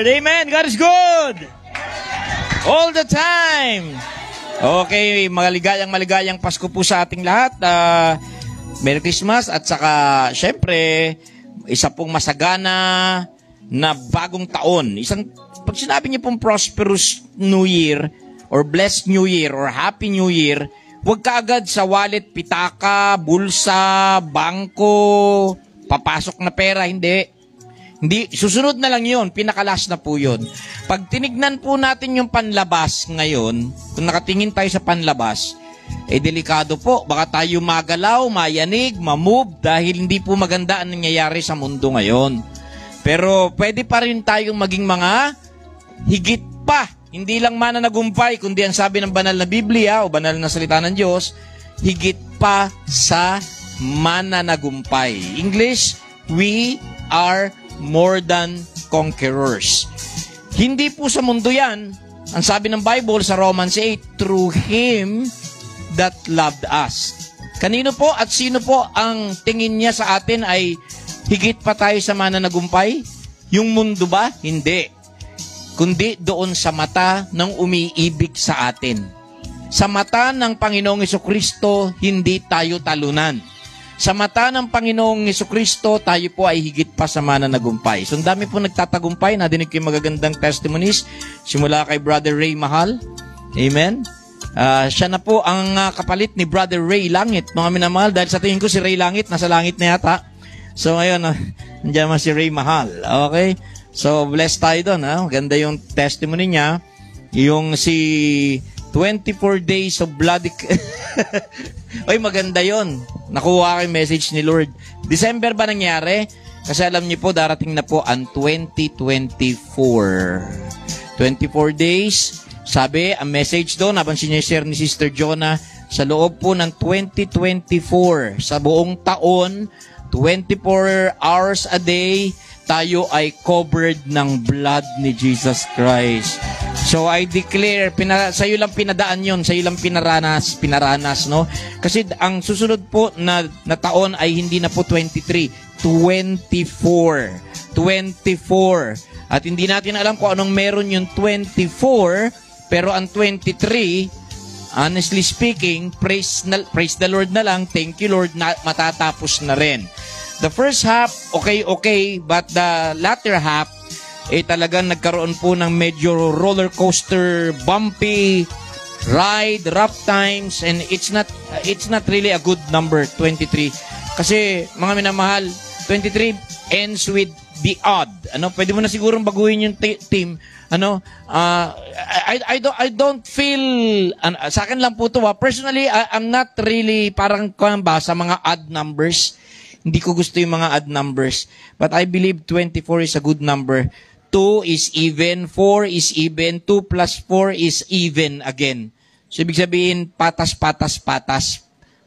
Lord. Amen. God is good. All the time. Okay, maligayang Pasko po sa ating lahat. Merry Christmas at saka syempre isa pong masagana na bagong taon. Pag sinabi niyo pong prosperous New Year or blessed New Year or Happy New Year, huwag ka agad sa wallet, pitaka, bulsa, bangko, papasok na pera, hindi. Hindi, susunod na lang yun. Pinakalas na po yun. Pag tinignan po natin yung panlabas ngayon, kung nakatingin tayo sa panlabas, delikado po. Baka tayo magalaw, mayanig, mamove, dahil hindi po maganda ang nangyayari sa mundo ngayon. Pero pwede pa rin tayong maging mga higit pa. Hindi lang mananagumpay, kundi ang sabi ng banal na Biblia o banal na salita ng Diyos, higit pa sa mananagumpay. English, we are more than conquerors. Hindi po sa mundo yan. Ang sabi ng Bible sa Romans 8, through Him that loved us. Kanino po at sino po ang tingin niya sa atin ay higit pa tayo sa mananagumpay? Yung mundo ba? Hindi. Kundi doon sa mata ng umiibig sa atin. Sa mata ng Panginoong Jesucristo, hindi tayo talunan. Sa mata ng Panginoong Jesucristo, tayo po ay higit pa sa mananagumpay. So, ang dami po nagtatagumpay. Nadinig ko yung magagandang testimonies. Simula kay Brother Ray Mahal. Amen. Siya na po ang kapalit ni Brother Ray Langit. Mga minamahal, dahil sa tingin ko si Ray Langit, nasa langit na yata. So, ngayon, nandiyan man si Ray Mahal. Okay? So, blessed tayo doon. Maganda yung testimony niya. Yung si 24 days of bloody... Oy, maganda yon. Nakuha ko yung message ni Lord. December ba nangyari? Kasi alam niyo po, darating na po ang 2024. 24 days. Sabi, ang message doon, habang sinishare ni Sister Jonah, sa loob po ng 2024, sa buong taon, 24 hours a day, tayo ay covered ng blood ni Jesus Christ. So I declare, sa iyo lang pinadaan yon, sa iyo lang pinaranas, no? Kasi ang susunod po na taon ay hindi na po 23, 24. 24. At hindi natin alam kung anong meron yung 24, pero ang 23, honestly speaking, praise the Lord na lang, thank you Lord, matatapos na rin. The first half, okay, but the latter half, talagang nagkaroon po ng medyo roller coaster, bumpy ride, rough times, and it's not really a good number, 23. Kasi, mga minamahal, 23 ends with the odd. Pwede mo na sigurong baguhin yung team. I don't feel, sa akin lang po ito, personally, I'm not really parang sa mga odd numbers. Hindi ko gusto yung mga odd numbers. But I believe 24 is a good number. 2 is even, 4 is even, 2 plus 4 is even again. So, ibig sabihin, patas,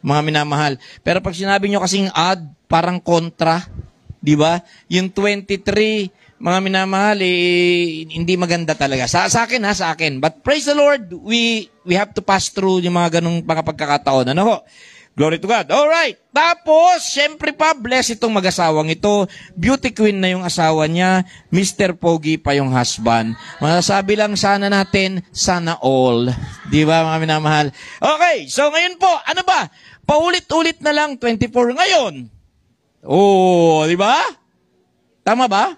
mga minamahal. Pero pag sinabi nyo kasing odd, parang kontra, di ba? Yung 23, mga minamahal, hindi maganda talaga. Sa akin. But praise the Lord, we have to pass through yung mga ganung pagkakataon. Ano ho? Glory to God. Alright. Tapos, syempre pa, bless itong mag-asawang ito. Beauty queen na yung asawa niya. Mr. Pogi pa yung husband. Masasabi lang sana natin, sana all. Di ba, mga minamahal? Okay. So, ngayon po, ano ba? Paulit-ulit na lang 24 ngayon. Oh, di ba? Tama ba?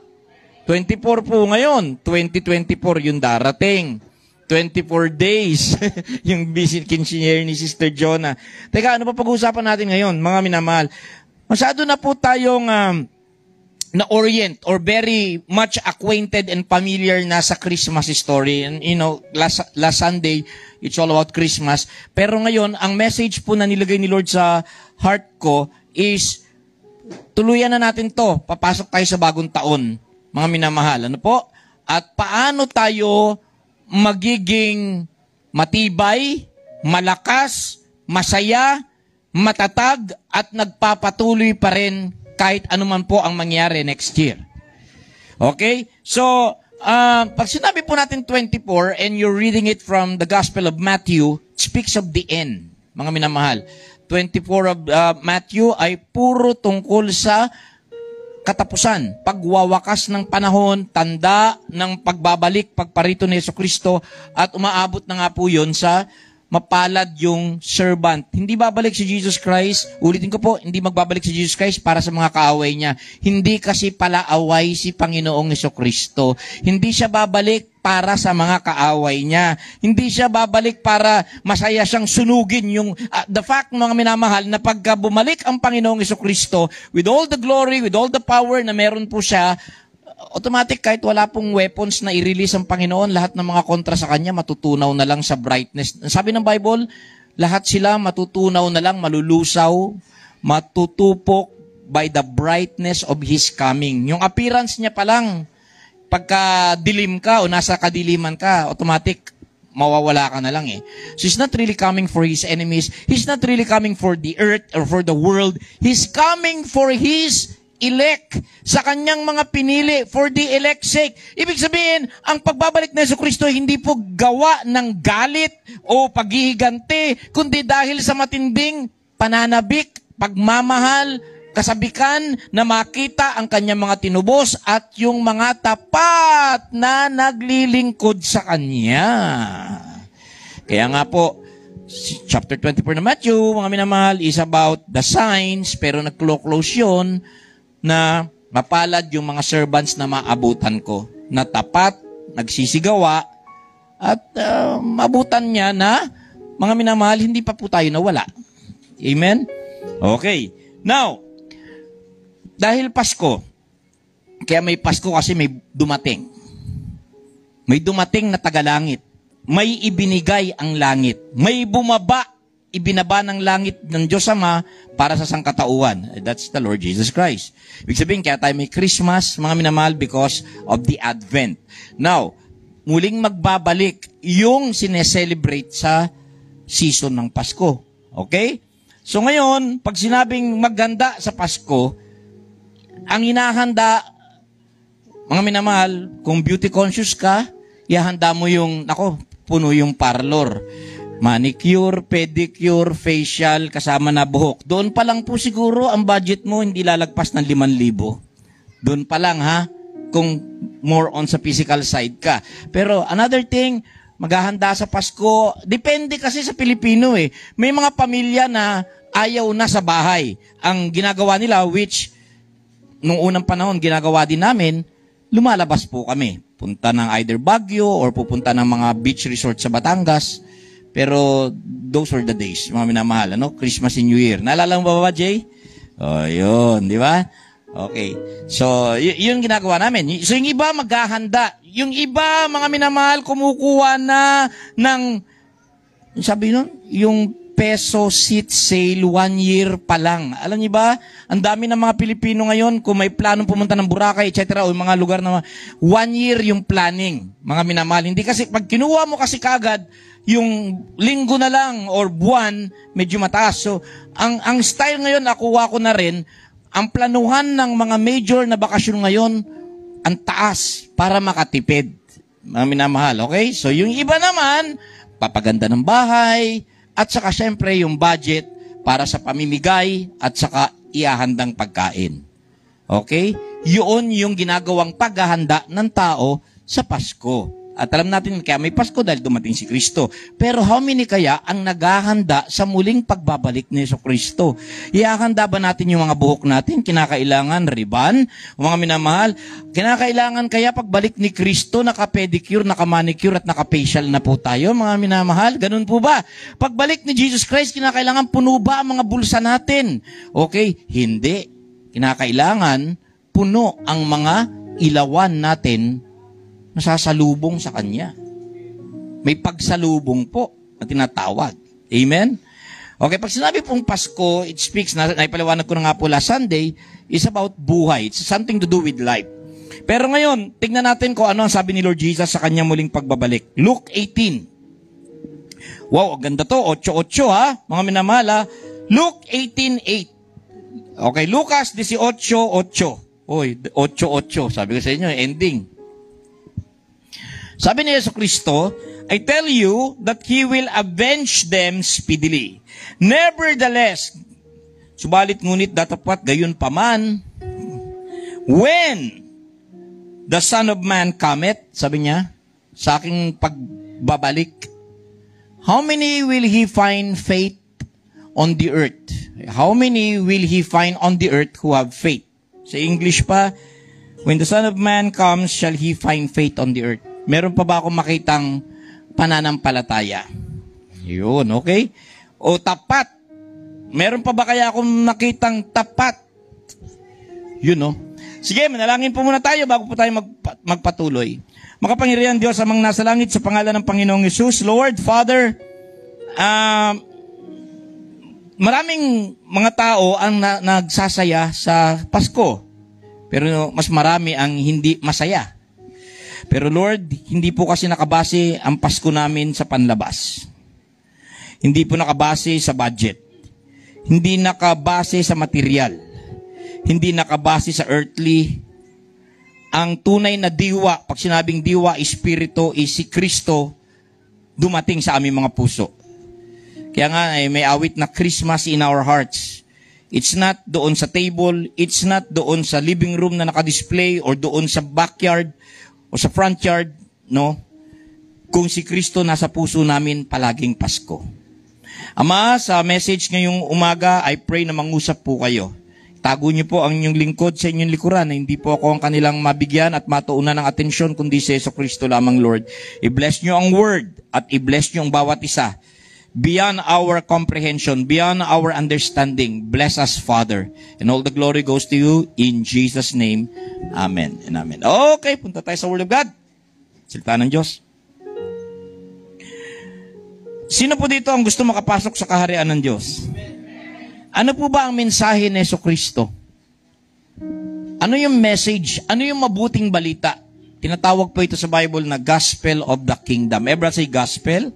24 po ngayon. 2024 yung darating. 24 days. Yung busy kinsinyer ni Sister Jonah. Teka, ano pa pag-uusapan natin ngayon, mga minamahal? Masyado na po tayong na-orient or very much acquainted and familiar na sa Christmas story. And, last Sunday, it's all about Christmas. Pero ngayon, ang message po na nilagay ni Lord sa heart ko is, tuluyan na natin to. Papasok tayo sa bagong taon, mga minamahal. Ano po? At paano tayo magiging matibay, malakas, masaya, matatag, at nagpapatuloy pa rin kahit anuman po ang mangyari next year. Okay? So, pag sinabi po natin 24 and you're reading it from the Gospel of Matthew, it speaks of the end, mga minamahal. 24 of Matthew ay puro tungkol sa katapusan, pagwawakas ng panahon, tanda ng pagbabalik, pagparito ni Jesucristo, at umaabot na nga po yun sa mapalad yung servant. Hindi babalik si Jesus Christ, ulitin ko po, hindi magbabalik si Jesus Christ para sa mga kaaway niya. Hindi kasi palaaway si Panginoong Jesucristo. Hindi siya babalik para sa mga kaaway niya. Hindi siya babalik para masaya siyang sunugin yung the fact, mga minamahal, na pagka bumalik ang Panginoong Jesucristo with all the glory, with all the power na meron po siya, automatic, kahit wala pong weapons na i-release ang Panginoon, lahat ng mga kontra sa Kanya matutunaw na lang sa brightness. Sabi ng Bible, lahat sila matutunaw na lang, malulusaw, matutupok by the brightness of His coming. Yung appearance niya pa lang, pagka dilim ka o nasa kadiliman ka, automatic, mawawala ka na lang eh. So He's not really coming for His enemies. He's not really coming for the earth or for the world. He's coming for His elect, sa kanyang mga pinili, for the elect's sake. Ibig sabihin, ang pagbabalik na Jesucristo hindi po gawa ng galit o paghihiganti, kundi dahil sa matinding pananabik, pagmamahal, kasabikan na makita ang kanyang mga tinubos at yung mga tapat na naglilingkod sa Kanya. Kaya nga po, chapter 24 na Matthew, mga minamahal, is about the signs, pero nag-close yun, na mapalad yung mga servants na maabutan ko, na tapat, nagsisigawa, at mabutan niya na, mga minamahal, hindi pa po tayo nawala. Amen? Okay. Now, dahil Pasko, kaya may Pasko kasi may dumating. May dumating na tagalangit. May ibinigay ang langit. May ibinaba ng langit ng Diyos Ama para sa sangkatauhan. That's the Lord Jesus Christ. Ibig sabihin, kaya tayo may Christmas, mga minamahal, because of the Advent. Now, muling magbabalik yung sineselebrate sa season ng Pasko. Okay? So ngayon, pag sinabing maghanda sa Pasko, ang hinahanda, mga minamahal, kung beauty conscious ka, ihahanda mo yung, puno yung parlor. Manicure, pedicure, facial, kasama na buhok. Doon pa lang po siguro ang budget mo hindi lalagpas ng 5,000. Doon pa lang ha, kung more on sa physical side ka. Pero another thing, maghahanda sa Pasko, depende kasi sa Pilipino eh. May mga pamilya na ayaw na sa bahay. Ang ginagawa nila, which nung unang panahon ginagawa din namin, lumalabas po kami. Punta ng either Baguio or pupunta ng mga beach resort sa Batangas. Pero those were the days, mga minamahal, Christmas and New Year. Naalala mo ba, Jay? Oh, yun, di ba? Okay. So, yun ginagawa namin. So, yung iba maghahanda. Yung iba, mga minamahal, kumukuha na ng, sabi nun, yung peso seat sale 1 year pa lang. Alam niyo ba? Ang dami ng mga Pilipino ngayon, kung may planong pumunta ng Boracay, etc., o mga lugar na 1 year yung planning, mga minamahal. Hindi kasi, pag kinuha mo kasi kagad, yung linggo na lang or buwan, medyo mataas. So, ang style ngayon, nakuha ko na rin, ang planuhan ng mga major na bakasyon ngayon, ang taas para makatipid. Mga minamahal, okay? So, yung iba naman, papaganda ng bahay, at saka syempre yung budget para sa pamimigay, at saka iahandang pagkain. Okay? Yun yung ginagawang paghahanda ng tao sa Pasko. At alam natin, kaya may Pasko dahil dumating si Kristo. Pero how many kaya ang naghahanda sa muling pagbabalik ni Jesucristo? Ihahanda ba natin yung mga buhok natin? Kinakailangan ribbon? Mga minamahal, kinakailangan kaya pagbalik ni Kristo, naka-pedicure, naka-manicure, at naka-facial na po tayo, mga minamahal? Ganun po ba? Pagbalik ni Jesus Christ, kinakailangan puno ba ang mga bulsa natin? Okay? Hindi. Kinakailangan puno ang mga ilawan natin nasasalubong sa Kanya. May pagsalubong po na tinatawag. Amen? Okay, pag sinabi pong Pasko, it speaks, naipaliwanag ko na nga po last Sunday, is about buhay. It's something to do with life. Pero ngayon, tignan natin kung ano ang sabi ni Lord Jesus sa Kanyang muling pagbabalik. Luke 18. Wow, ganda to. 8-8 ha, mga minamahal. Luke 18:8. Okay, Lucas 18:8. Oy, 8-8. Sabi ko sa inyo, ending. Sabi ni Jesucristo, I tell you that He will avenge them speedily. Nevertheless, subalit ngunit datapat gayon paman, When the Son of Man cometh, sabi niya, sa aking pagbabalik, how many will He find faith on the earth? How many will He find on the earth who have faith? Sa English pa, when the Son of Man comes, shall He find faith on the earth? Meron pa ba akong makitang pananampalataya? Yun, okay? O tapat. Meron pa ba kaya akong nakitang tapat? Yun, no? Sige, manalangin po muna tayo bago po tayo magpatuloy. Makapangyarihan Diyos amang nasa langit, sa pangalan ng Panginoong Hesus. Lord, Father, maraming mga tao ang nagsasaya sa Pasko. Pero mas marami ang hindi masaya. Pero Lord, hindi po kasi nakabase ang Pasko namin sa panlabas. Hindi po nakabase sa budget. Hindi nakabase sa material. Hindi nakabase sa earthly. Ang tunay na diwa, pag sinabing diwa, espiritu, is si Kristo dumating sa aming mga puso. Kaya nga, may awit na Christmas in our hearts. It's not doon sa table, it's not doon sa living room na nakadisplay, or doon sa backyard, o sa front yard, no? Kung si Kristo nasa puso namin, palaging Pasko. Ama, sa message ngayong umaga, I pray na mangusap po kayo. Tago niyo po ang inyong lingkod sa inyong likuran na hindi po ako ang kanilang mabigyan at matuunan ng atensyon kundi si Jesucristo lamang, Lord. I-bless niyo ang word at i-bless niyo ang bawat isa. Beyond our comprehension, beyond our understanding, bless us, Father. And all the glory goes to you in Jesus' name. Amen and amen. Okay, punta tayo sa Word of God. Salita ng Diyos. Sino po dito ang gusto makapasok sa kaharian ng Diyos? Ano po ba ang mensahe ni Jesucristo? Ano yung message? Ano yung mabuting balita? Tinatawag po ito sa Bible na Gospel of the Kingdom. Everyone say Gospel?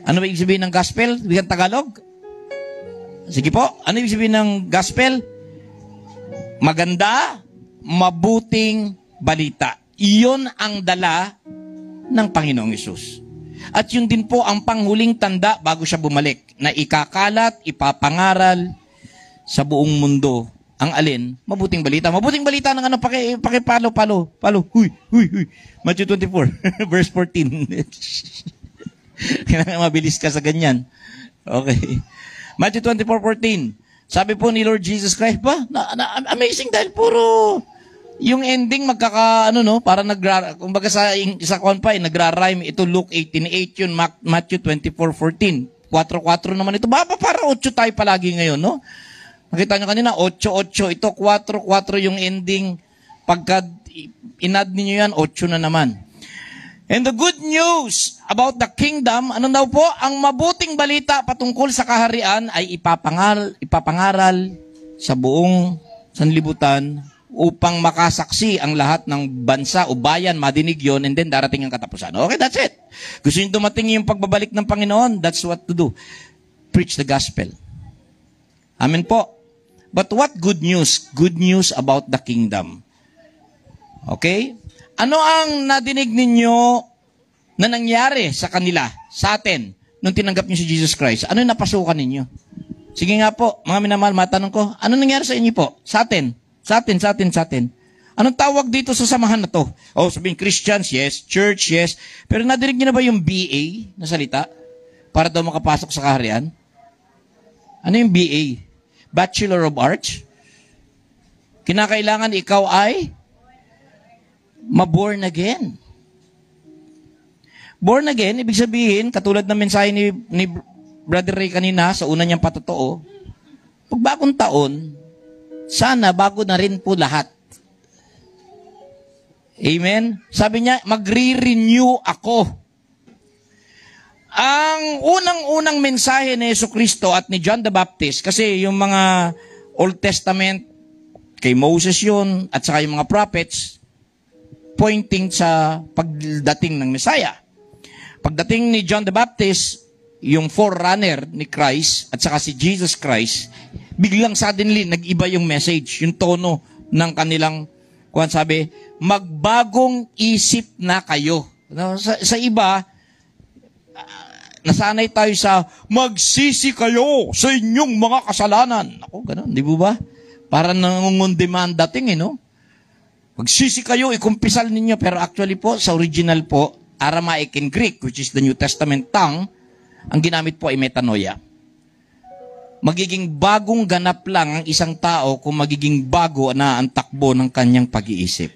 Ano ba ibig sabihin ng Gospel? Bigang Tagalog? Sige po. Ano ibig sabihin ng Gospel? Maganda, mabuting balita. Iyon ang dala ng Panginoong Hesus. At yun din po ang panghuling tanda bago siya bumalik, na ikakalat, ipapangaral sa buong mundo. Ang alin? Mabuting balita. Mabuting balita ng ano, pakipalo. Huy. Matthew 24, verse 14. Kailangan mabilis ka sa ganyan. Okay. Matthew 24:14. Sabi po ni Lord Jesus Christ, amazing dahil puro yung ending para kumbaga sa kwan pa, nagra-rhyme ito. Luke 18:8 yun, Matthew 24:14. 4-4 naman ito. Para 8 tayo palagi ngayon, no? Nakita nyo kanina, 8-8. Ito, 4-4 yung ending. Pagka inad ninyo yan, 8 na naman. And the good news about the kingdom, ano daw po? Ang mabuting balita patungkol sa kaharian ay ipapangaral sa buong sanlibutan upang makasaksi ang lahat ng bansa o bayan, madinig yon, and then darating ang katapusan. Okay, that's it. Gusto nyo dumating yung pagbabalik ng Panginoon, that's what to do. Preach the gospel. Amen po. But what good news? Good news about the kingdom. Okay? Ano ang nadinig ninyo na nangyari sa kanila, sa atin, nung tinanggap niyo si Jesus Christ? Ano yung napasukan ninyo? Sige nga po, mga minamahal, matanong ko, ano nangyari sa inyo po? Sa atin. Sa atin. Anong tawag dito sa samahan na to? Oh, sabihin, Christians, yes. Church, yes. Pero nadinig niyo na ba yung BA na salita? Para daw makapasok sa kaharian? Ano yung BA? Bachelor of Arts? Kinakailangan ikaw ay ma-born again. Born again, ibig sabihin, katulad ng mensahe ni Brother Ray kanina sa una niyang patotoo, pag bagong taon, sana bago na rin po lahat. Amen? Sabi niya, magre-renew ako. Ang unang-unang mensahe ni Jesucristo at ni John the Baptist, kasi yung mga Old Testament, kay Moses yun, at saka yung mga prophets, pointing sa pagdating ng Messiah. Pagdating ni John the Baptist, yung forerunner ni Christ, at saka si Jesus Christ, biglang suddenly, nag-iba yung message, yung tono ng kanilang, kung sabi, magbagong isip na kayo. Sa iba, nasanay tayo sa, magsisi kayo sa inyong mga kasalanan. Ako, ganun, di ba? Para nangungundiman dating, no? Magsisi kayo, ikumpisal ninyo. Pero actually po, sa original po, Aramaic and Greek, which is the New Testament tongue, ang ginamit po ay metanoia. Magiging bagong ganap lang ang isang tao kung magiging bago na ang takbo ng kanyang pag-iisip.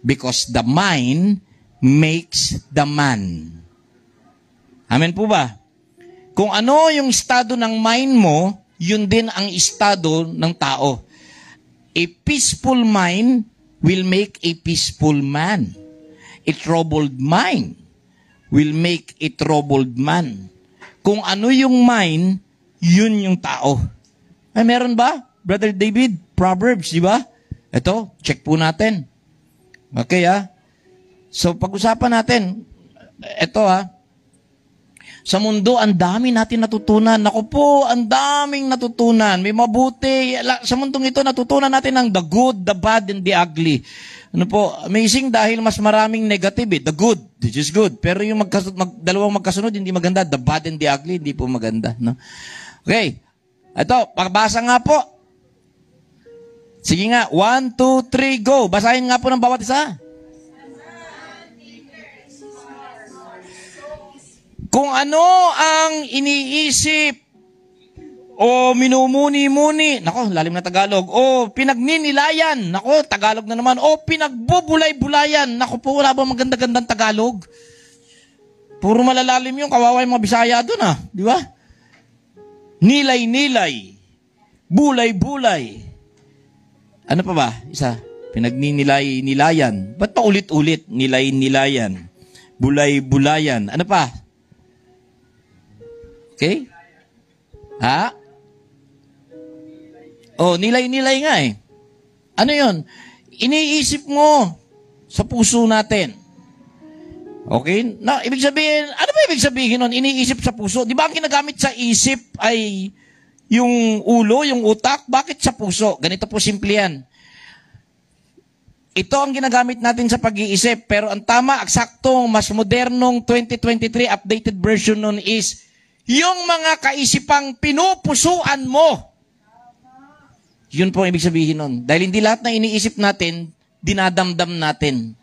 Because the mind makes the man. Amen po ba? Kung ano yung estado ng mind mo, yun din ang estado ng tao. A peaceful mind will make a peaceful man. A troubled mind will make a troubled man. Kung ano yung mind, yun yung tao. Ay, meron ba? Brother David, Proverbs, di ba? Ito, check po natin. Okay, So, pag-usapan natin, ito, sa mundo, ang dami natin natutunan. Naku po, ang daming natutunan. May mabuti. Sa mundong ito, natutunan natin ang the good, the bad, and the ugly. Ano po, amazing dahil mas maraming negative. The good, which is good. Pero yung dalawang magkasunod, hindi maganda. The bad and the ugly, hindi po maganda. No? Okay. Ito, pakbasa nga po. Sige nga, 1, 2, 3, go. Basahin nga po ng bawat isa. Kung ano ang iniisip o minumuni-muni, nako, lalim na Tagalog, o pinagninilayan, nako, Tagalog na naman, o pinagbubulay-bulayan, nako po, wala ba maganda-gandang Tagalog? Puro malalalim yung kawawa yung mga Bisaya doon, di ba? Nilay-nilay, bulay-bulay. Ano pa ba? Isa, pinagninilayan. Ba't pa ulit-ulit? Nilay-nilayan, bulay-bulayan. Ano pa? Okay? Nilay-nilay nga eh. Ano yun? Iniisip mo sa puso natin. Okay? Ibig sabihin, ano ba ibig sabihin nun? Iniisip sa puso. Di ba ang ginagamit sa isip ay yung ulo, yung utak? Bakit sa puso? Ganito po simple yan. Ito ang ginagamit natin sa pag-iisip. Pero ang tama, eksaktong, mas modernong 2023 updated version nun is yung mga kaisipang pinupusuan mo. Yun po ang ibig sabihin nun. Dahil hindi lahat na iniisip natin, dinadamdam natin.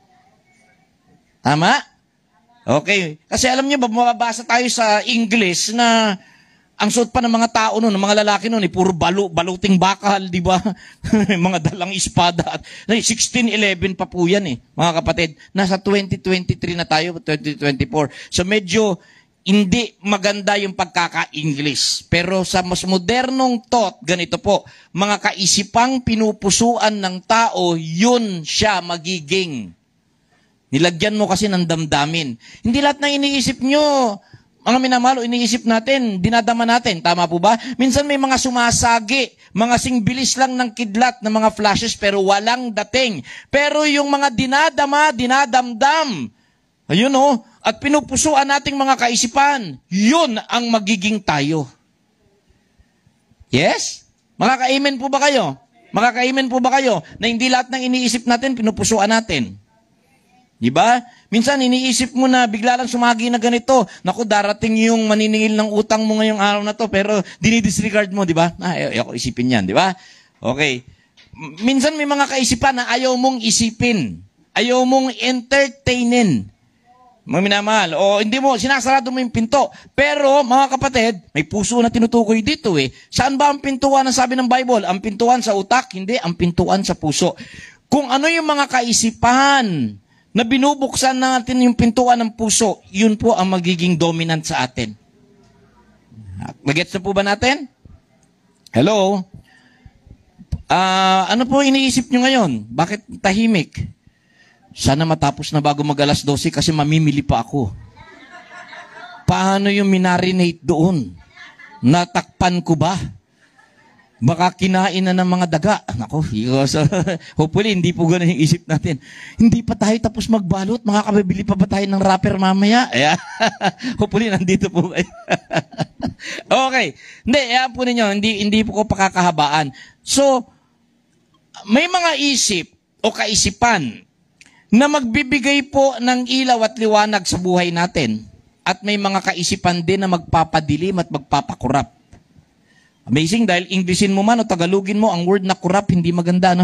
Tama? Okay. Kasi alam niyo ba, mababasa tayo sa English na ang suot pa ng mga tao nun, ng mga lalaki nun, puro baluting bakal, di ba? Mga dalang espada. 1611 pa po yan mga kapatid. Nasa 2023 na tayo, 2024. So medyo hindi maganda yung pagkaka-English. Pero sa mas modernong thought, ganito po, mga kaisipang pinupusuan ng tao, yun siya magiging. Nilagyan mo kasi ng damdamin. Hindi lahat na iniisip nyo, mga minamalo, iniisip natin, dinadama natin. Tama po ba? Minsan may mga sumasagi, mga singbilis lang ng kidlat, ng mga flashes, pero walang dating. Pero yung mga dinadama, dinadamdam, ayun at pinupusuan nating mga kaisipan, yun ang magiging tayo. Yes? Makaka-amen po ba kayo? Makaka-amen po ba kayo na hindi lahat ng iniisip natin, pinupusuan natin? Diba? Minsan iniisip mo na bigla lang sumagi na ganito. Naku, darating yung maniningil ng utang mo ngayong araw na to, pero dinidisregard mo, diba? Ayoko isipin yan, diba? Okay. Minsan may mga kaisipan na ayaw mong isipin. Ayaw mong entertainin. Mga minamahal, hindi mo, sinasarado mo yung pinto. Pero, mga kapatid, may puso na tinutukoy dito Saan ba ang pintuan ang sabi ng Bible? Ang pintuan sa utak? Hindi, ang pintuan sa puso. Kung ano yung mga kaisipan na binubuksan natin yung pintuan ng puso, yun po ang magiging dominant sa atin. Magets na po ba natin? Hello? Ano po iniisip nyo ngayon? Bakit tahimik? Sana matapos na bago mag-alas 12 kasi mamimili pa ako. Paano yung minarinate doon? Natakpan ko ba? Baka kinain na ng mga daga. Nako, hopefully hindi po ganun yung isip natin. Hindi pa tayo tapos magbalot. Makakabibili pa ba tayo ng wrapper mamaya? Hopefully nandito po kayo. Okay. Hindi, ayan po ninyo. Hindi po ko pakakahabaan. So, may mga isip o kaisipan na magbibigay po ng ilaw at liwanag sa buhay natin. At may mga kaisipan din na magpapadilim at magpapakurap. Amazing, dahil Englishin mo man o Tagalogin mo, ang word na kurap, hindi maganda,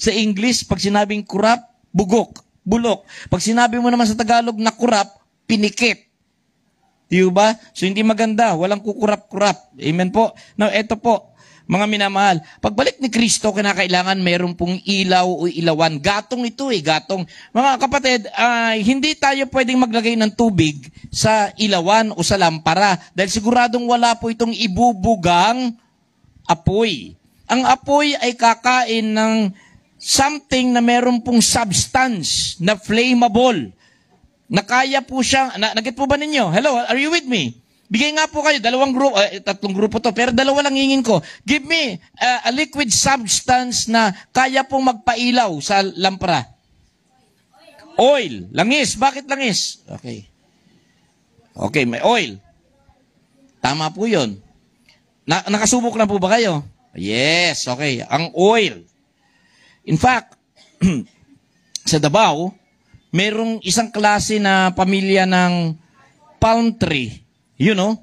Sa English, pag sinabing kurap, bugok, bulok. Pag sinabi mo naman sa Tagalog na kurap, pinikit. Di ba? So, hindi maganda. Walang kukurap-kurap. Amen po. Now, eto po, mga minamahal. Pagbalik ni Kristo, kinakailangan mayroon pong ilaw o ilawan. Gatong ito gatong. Mga kapatid, hindi tayo pwedeng maglagay ng tubig sa ilawan o sa lampara dahil siguradong wala po itong ibubugang apoy. Ang apoy ay kakain ng something na meron pong substance na flammable. Na kaya po siyang, nagit po ba ninyo? Hello, are you with me? Bigay nga po kayo, tatlong grupo to, pero dalawa lang hingin ko. Give me a liquid substance na kaya pong magpailaw sa lampara. Oil. Langis. Bakit langis? Okay. Okay, may oil. Tama po yun. Nakasubok na po ba kayo? Yes, okay. Ang oil. In fact, sa Davao, merong isang klase na pamilya ng palm tree. You know?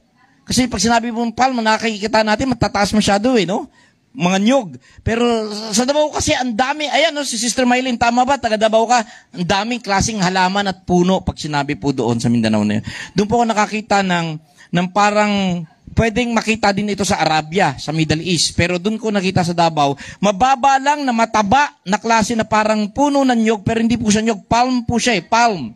Kasi pag sinabi mo palm, nakikita natin, matataas masyado no? Mga nyog. Pero sa Davao kasi, ang dami, ayan no, si Sister Mylene, tama ba? Taga Davao ka, ang daming klaseng halaman at puno pag sinabi po doon sa Mindanao na yun. Doon po ako nakakita ng parang, pwedeng makita din ito sa Arabia, sa Middle East. Pero doon ko nakita sa Davao, mababa lang na mataba na klase na parang puno ng nyog, pero hindi po siya nyog. Palm po siya Palm.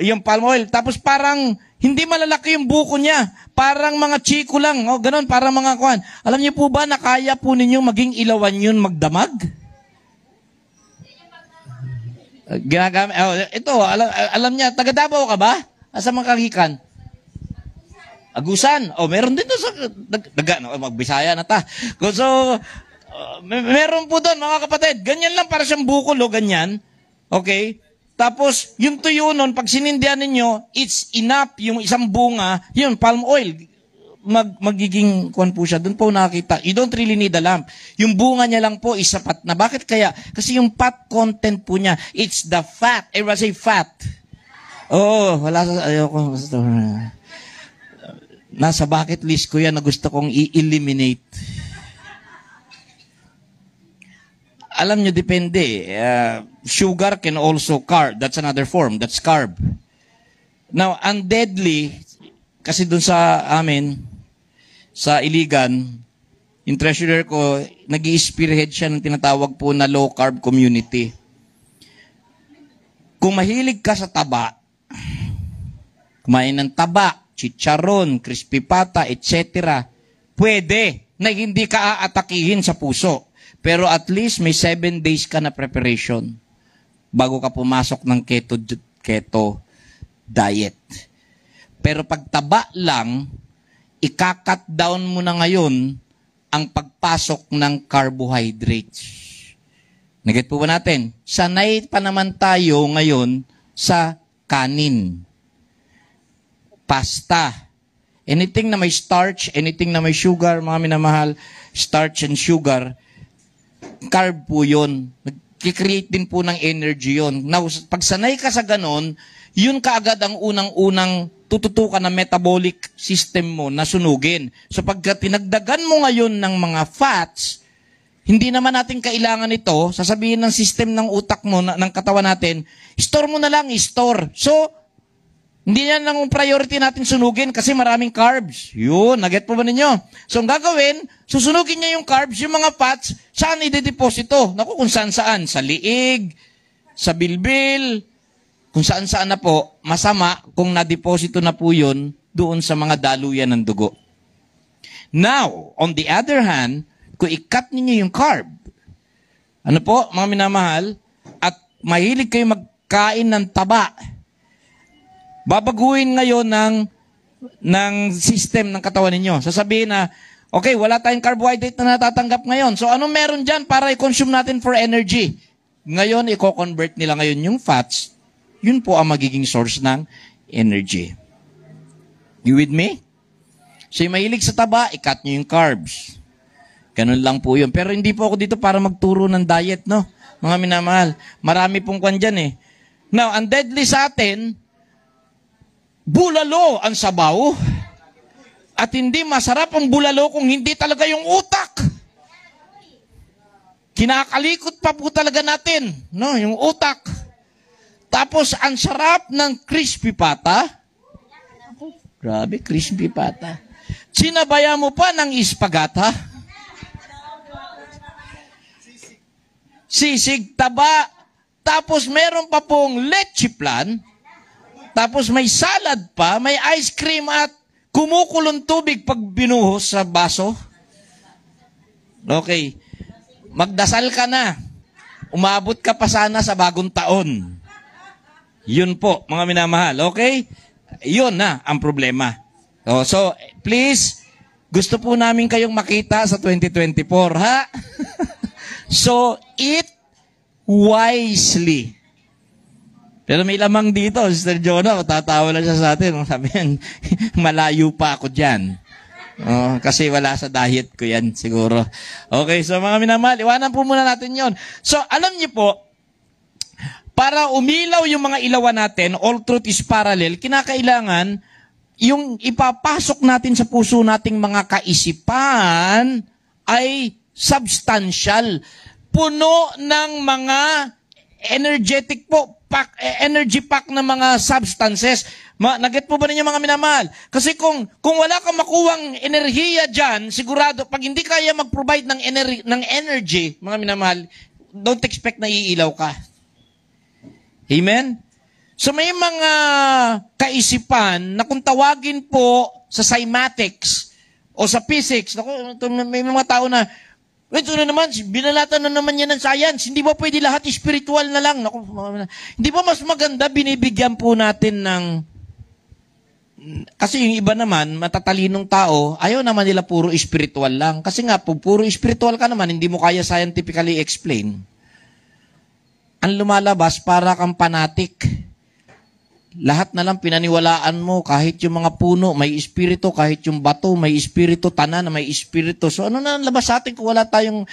Yung palm oil. Tapos parang, hindi malalaki yung buko niya. Parang mga chiko lang. Ganon, parang mga kuhan. Alam niyo po ba na kaya po ninyong maging ilawan yun magdamag? Ginagamit. Ito, alam niya, taga Davao ka ba? Asa makakikan? Agusan. Meron din doon sa magbisaya na ta. So, meron po doon, mga kapatid. Ganyan lang para siyang bukol, ganyan. Okay? Tapos, yung tuyo nun, pag sinindihan ninyo, it's enough, yung isang bunga, yun, palm oil, magiging, kuhan po siya, doon po nakakita. You don't really need a lamp. Yung bunga niya lang po is sapat na. Bakit kaya? Kasi yung fat content po niya, it's the fat. Everyone say fat. Wala sa, ayoko. Nasa bucket list ko yan na gusto kong i-eliminate. Alam nyo, depende. Sugar can also carb. That's another form. That's carb. Now, undeadly, kasi dun sa amin, sa Iligan, yung treasurer ko, nag-i-spearhead siya ng tinatawag po na low-carb community. Kung mahilig ka sa taba, kumain ng taba, chicharon, crispy pata, etc., pwede na hindi ka aatakihin sa puso. Pero at least may 7 days ka na preparation bago ka pumasok ng keto diet. Pero pag taba lang, ika-cut down mo na ngayon ang pagpasok ng carbohydrates. Naget po ba natin? Sanay pa naman tayo ngayon sa kanin. Pasta. Anything na may starch, anything na may sugar, mga minamahal, starch and sugar, carb po yun. Nag-create din po ng energy yun. Now, pag sanay ka sa ganon, yun kaagad ang unang-unang tututukan ng metabolic system mo na sunugin. So pag tinagdagan mo ngayon ng mga fats, hindi naman natin kailangan ito, sasabihin ng system ng utak mo, ng katawan natin, store mo na lang, store. So, hindi yan ang priority natin sunugin kasi maraming carbs. Yun, naget po ba ninyo? So, ang gagawin, susunugin niya yung carbs, yung mga fats, saan i-deposito? Naku, kung saan-saan. Sa liig, sa bilbil, kung saan-saan na po, masama kung na-deposito na po yun doon sa mga daluyan ng dugo. Now, on the other hand, kung i-cut ninyo yung carb, ano po, mga minamahal, at mahilig kayo magkain ng taba, babaguhin ngayon ng system ng katawan ninyo. Sasabihin na, okay, wala tayong carbohydrate na natatanggap ngayon. So, anong meron dyan para i-consume natin for energy? Ngayon, i-convert nila ngayon yung fats. Yun po ang magiging source ng energy. You with me? So, yung mahilig sa taba, i-cut nyo yung carbs. Ganun lang po yun. Pero hindi po ako dito para magturo ng diet, no? Mga minamahal. Marami pong kwan dyan eh. Now, ang deadly sa atin, bulalo ang sabaw. At hindi masarap ang bulalo kung hindi talaga yung utak. Kinakalikot pa po talaga natin, no, yung utak. Tapos, ang sarap ng crispy pata. Grabe, crispy pata. Sinabayan mo pa ng ispagata. Sisig taba. Tapos, meron pa pong leche plan. Tapos, may salad pa, may ice cream at kumukulong tubig pag binuhos sa baso. Okay. Magdasal ka na. Umabot ka pa sana sa bagong taon. Yun po, mga minamahal. Okay? Yun na ang problema. So, please, gusto po namin kayong makita sa 2024, ha? So, eat wisely. Pero may lamang dito, Sister Jonah, tatawa lang siya sa atin. Sabi yan, malayo pa ako dyan. Kasi wala sa diet ko yan, siguro. Okay, so mga minamahal, iwanan po muna natin yon. So, alam niyo po, para umilaw yung mga ilawan natin, all truth is parallel, kinakailangan yung ipapasok natin sa puso nating mga kaisipan ay substantial. Puno ng mga energetic po, energy pack na mga substances. Naget po ba ninyo mga minamahal? Kasi kung wala kang makuwang enerhiya dyan, sigurado, pag hindi kaya mag-provide ng energy, mga minamahal, don't expect na iilaw ka. Amen? So may mga kaisipan na kung tawagin po sa cymatics o sa physics, may mga tao na, ito na naman, binalatan na naman yan ng science. Hindi ba pwede lahat spiritual na lang? Hindi ba mas maganda binibigyan po natin ng... Kasi yung iba naman, matatalinong tao, ayaw naman nila puro spiritual lang. Kasi nga, pag puro spiritual ka naman, hindi mo kaya scientifically explain. Ang lumalabas para kang fanatic. Lahat na lang pinaniwalaan mo, kahit yung mga puno, may espiritu, kahit yung bato, may espiritu, tanan, may espiritu. So ano na labas sa atin kung wala tayong,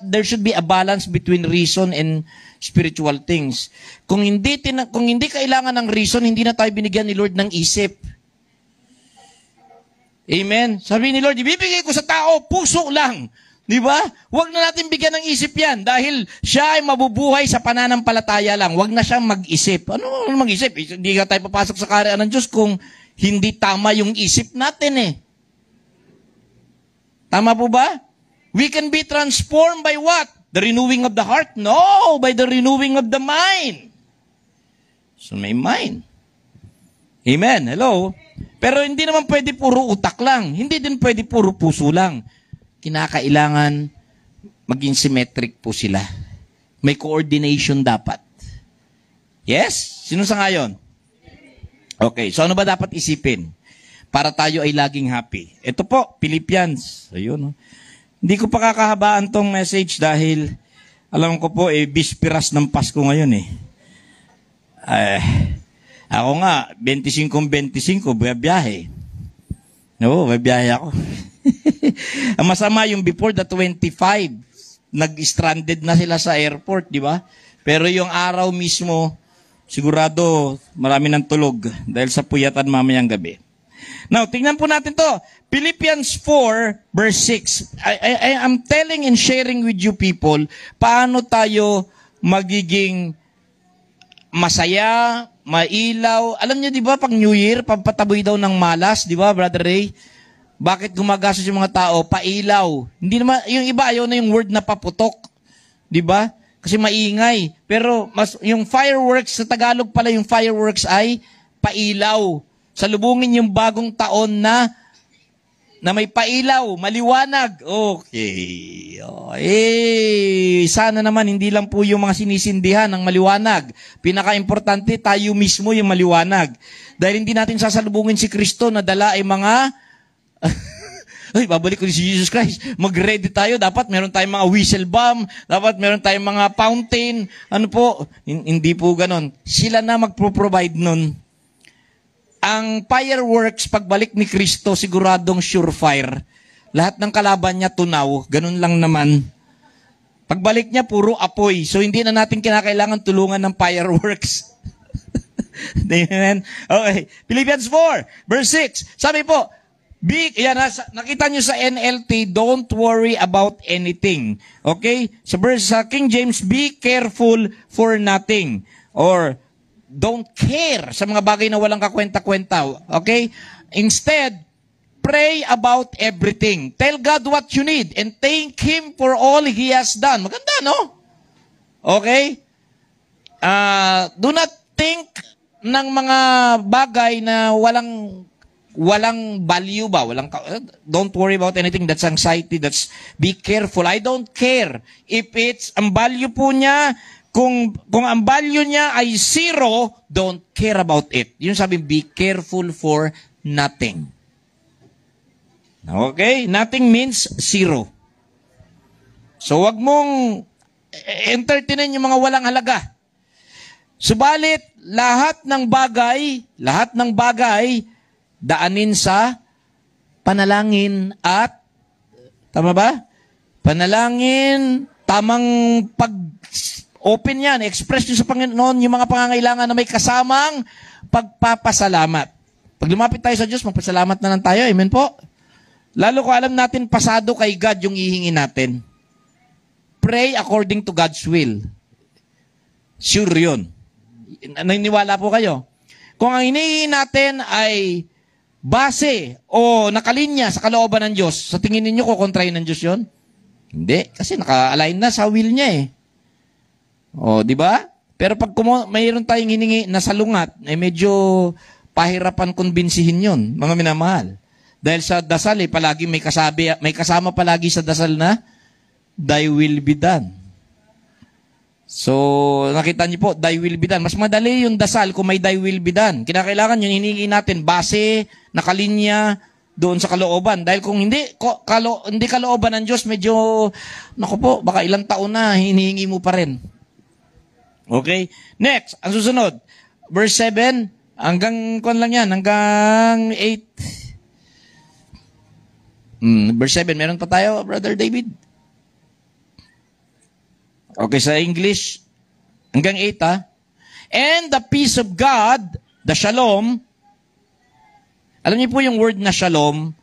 there should be a balance between reason and spiritual things. Kung hindi kailangan ng reason, hindi na tayo binigyan ni Lord ng isip. Amen? Sabi ni Lord, ibibigay ko sa tao, puso lang. Di ba? Huwag na natin bigyan ng isip yan dahil siya ay mabubuhay sa pananampalataya lang. Huwag na siyang mag-isip. Ano mag-isip? Hindi ka tayo papasok sa kaharian ng Diyos kung hindi tama yung isip natin eh. Tama po ba? We can be transformed by what? The renewing of the heart? No, by the renewing of the mind. So may mind. Amen. Hello? Pero hindi naman pwede puro utak lang. Hindi din pwede puro puso lang. Kinakailangan maging symmetric po sila. May coordination dapat. Yes? Sino sa ngayon? Okay, so ano ba dapat isipin? Para tayo ay laging happy. Ito po, Philippians. Ayun. Hindi ko pa kakahabaan tong message dahil alam ko po, bispiras ng Pasko ngayon eh. Ako nga, 25-25, biyahe. No, biyahe ako. Ang masama yung before the 25, nag-stranded na sila sa airport, di ba? Pero yung araw mismo, sigurado marami ng tulog dahil sa puyatan mamayang gabi. Now, tingnan po natin to. Philippians 4, verse 6. I am telling and sharing with you people, paano tayo magiging masaya, mailaw. Alam niyo, di ba, pag New Year, pampataboy daw ng malas, di ba, Brother Ray? Bakit gumagastos yung mga tao? Pailaw. Hindi naman, yung iba ayaw na yung word na paputok. Di ba? Kasi maingay. Pero yung fireworks, sa Tagalog pala yung fireworks ay pailaw. Salubungin yung bagong taon na may pailaw, maliwanag. Okay. Sana naman hindi lang po yung mga sinisindihan ng maliwanag. Pinaka-importante, tayo mismo yung maliwanag. Dahil hindi natin sasalubungin si Kristo na dala ay mga ay, babalik ko si Jesus Christ. Mag-ready tayo. Dapat meron tayong mga whistle bomb. Dapat meron tayong mga fountain. Ano po? Hindi po ganon. Sila na magpro-provide nun. Ang fireworks, pagbalik ni Kristo, siguradong surefire. Lahat ng kalaban niya tunaw. Ganun lang naman. Pagbalik niya, puro apoy. So, hindi na natin kinakailangan tulungan ng fireworks. Amen? Okay. Philippians 4, verse 6. Sabi po, Nakita nyo sa NLT, don't worry about anything. Okay? Sa King James, be careful for nothing. Or, don't care sa mga bagay na walang kakwenta-kwenta. Okay? Instead, pray about everything. Tell God what you need and thank Him for all He has done. Maganda, no? Okay? Do not think ng mga bagay na walang value ba? Don't worry about anything. That's anxiety. That's be careful. I don't care if it's ang value po niya. Kung ang value niya ay 0, don't care about it. Yun sabi, be careful for nothing. Okay? Nothing means 0. So wag mong entertainin yung mga walang halaga. Subalit, lahat ng bagay, daanin sa panalangin at, tama ba? Panalangin, tamang pag-open yan, express nyo sa Panginoon yung mga pangangailangan na may kasamang pagpapasalamat. Pag lumapit tayo sa Diyos, magpasalamat na lang tayo. Amen po? Lalo ko alam natin, pasado kay God yung hihingi natin. Pray according to God's will. Sure yun. Naniniwala po kayo. Kung ang hinihingi natin ay base o nakalinya sa kalooban ng Diyos, sa tingin ninyo kukontrahin ng Diyos yun? Hindi. Kasi naka-align na sa will niya eh. O, di ba? Pero pag mayroon tayong hiningi na salungat, eh medyo pahirapan kumbinsihin yun, mga minamahal. Dahil sa dasal eh, palagi may kasama palagi sa dasal na, thy will be done. So, nakita niyo po, thy will be done. Mas madali yung dasal kung may thy will be done. Kinakailangan yun, hiningi natin base, nakalinya, doon sa kalooban. Dahil kung hindi kalooban ng Diyos, medyo, naku po, baka ilang taon na, hinihingi mo pa rin. Okay? Next, ang susunod. Verse 7, hanggang 8. Verse 7, meron pa tayo, Brother David? Okay, sa English, hanggang 8 ha. And the peace of God, the shalom, alam niyo po yung word na shalom,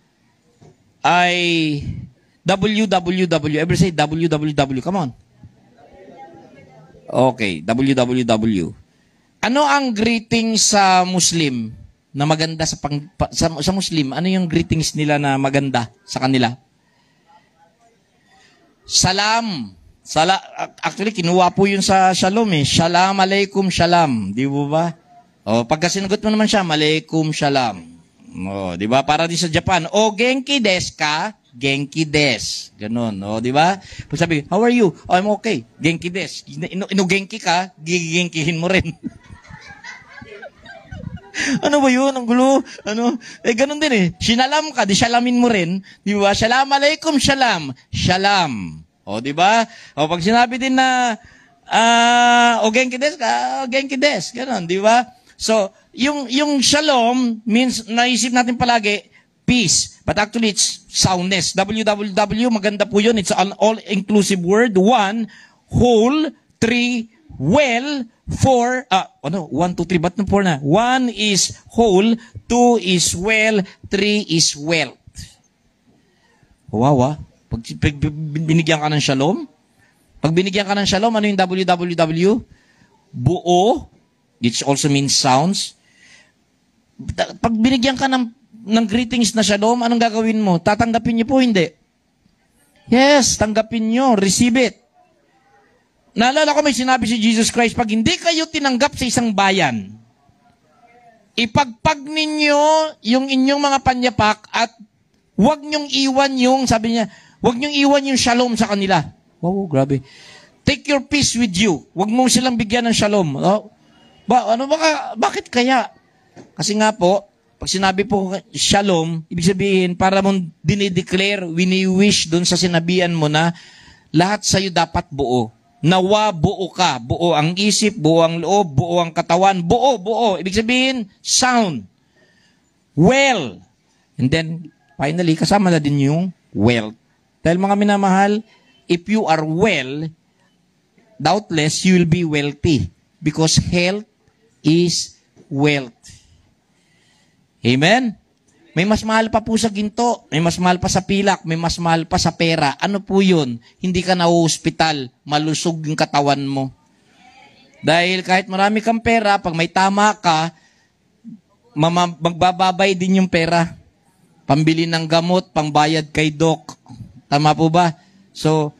ay www. Ever say www? Come on. Okay, www. Ano ang greeting sa Muslim na maganda sa Muslim? Ano yung greetings nila na maganda sa kanila? Salam. Actually, kinuha po yun sa shalom eh. Shalom alaikum shalom. Di ba? O, pagka sinagot mo naman siya, malaikum shalom. O, di ba? Para di sa Japan, o genki desu ka? Genki desu. Ganun, o, di ba? Pag sabi, how are you? Oh, I'm okay. Genki desu. Inugenki ka, gigenkihin mo rin. Ano ba yun? Ang gulo. Ganun din eh. Sinalam ka, di shalamin mo rin. Di ba? Shalom alaikum shalom. Shalom. O, di ba? O, pag sinabi din na, o genki desu ka, genki desu. Ganon, di ba? So, yung shalom means, naisip natin palagi, peace. But actually, it's soundness. www, maganda po yun. It's an all-inclusive word. 1, whole. 3, well. 4, 1, 2, 3, ba't na 4 na? 1 is whole. 2 is well. 3 is wealth. Wow, Pag binigyan ka ng shalom, ano yung www? Buo, which also means sounds. Pag binigyan ka ng greetings na shalom, anong gagawin mo? Tatanggapin niyo po, hindi? Yes, tanggapin niyo, receive it. Naalala ko may sinabi si Jesus Christ, pag hindi kayo tinanggap sa isang bayan, ipagpag ninyo yung inyong mga panyapak at huwag niyong iwan yung, sabi niya, huwag niyong iwan yung shalom sa kanila. Wow, grabe. Take your peace with you. Huwag mong silang bigyan ng shalom. Oh, bakit kaya? Kasi nga po, pag sinabi po shalom, ibig sabihin, para mong dinideclare, wini-wish dun sa sinabihan mo na lahat sa'yo dapat buo. Nawa buo ka. Buo ang isip, buo ang loob, buo ang katawan. Buo. Ibig sabihin, sound. Well. And then, finally, kasama na din yung wealth. Dahil mga minamahal, if you are well, doubtless you will be wealthy. Because health is wealth. Amen? May mas mahal pa po sa ginto, may mas mahal pa sa pilak, may mas mahal pa sa pera. Ano po yun? Hindi ka na-hospital, malusog yung katawan mo. Dahil kahit marami kang pera, pag may tama ka, magbababay din yung pera. Pambili ng gamot, pangbayad kay doc. Tama po ba? So,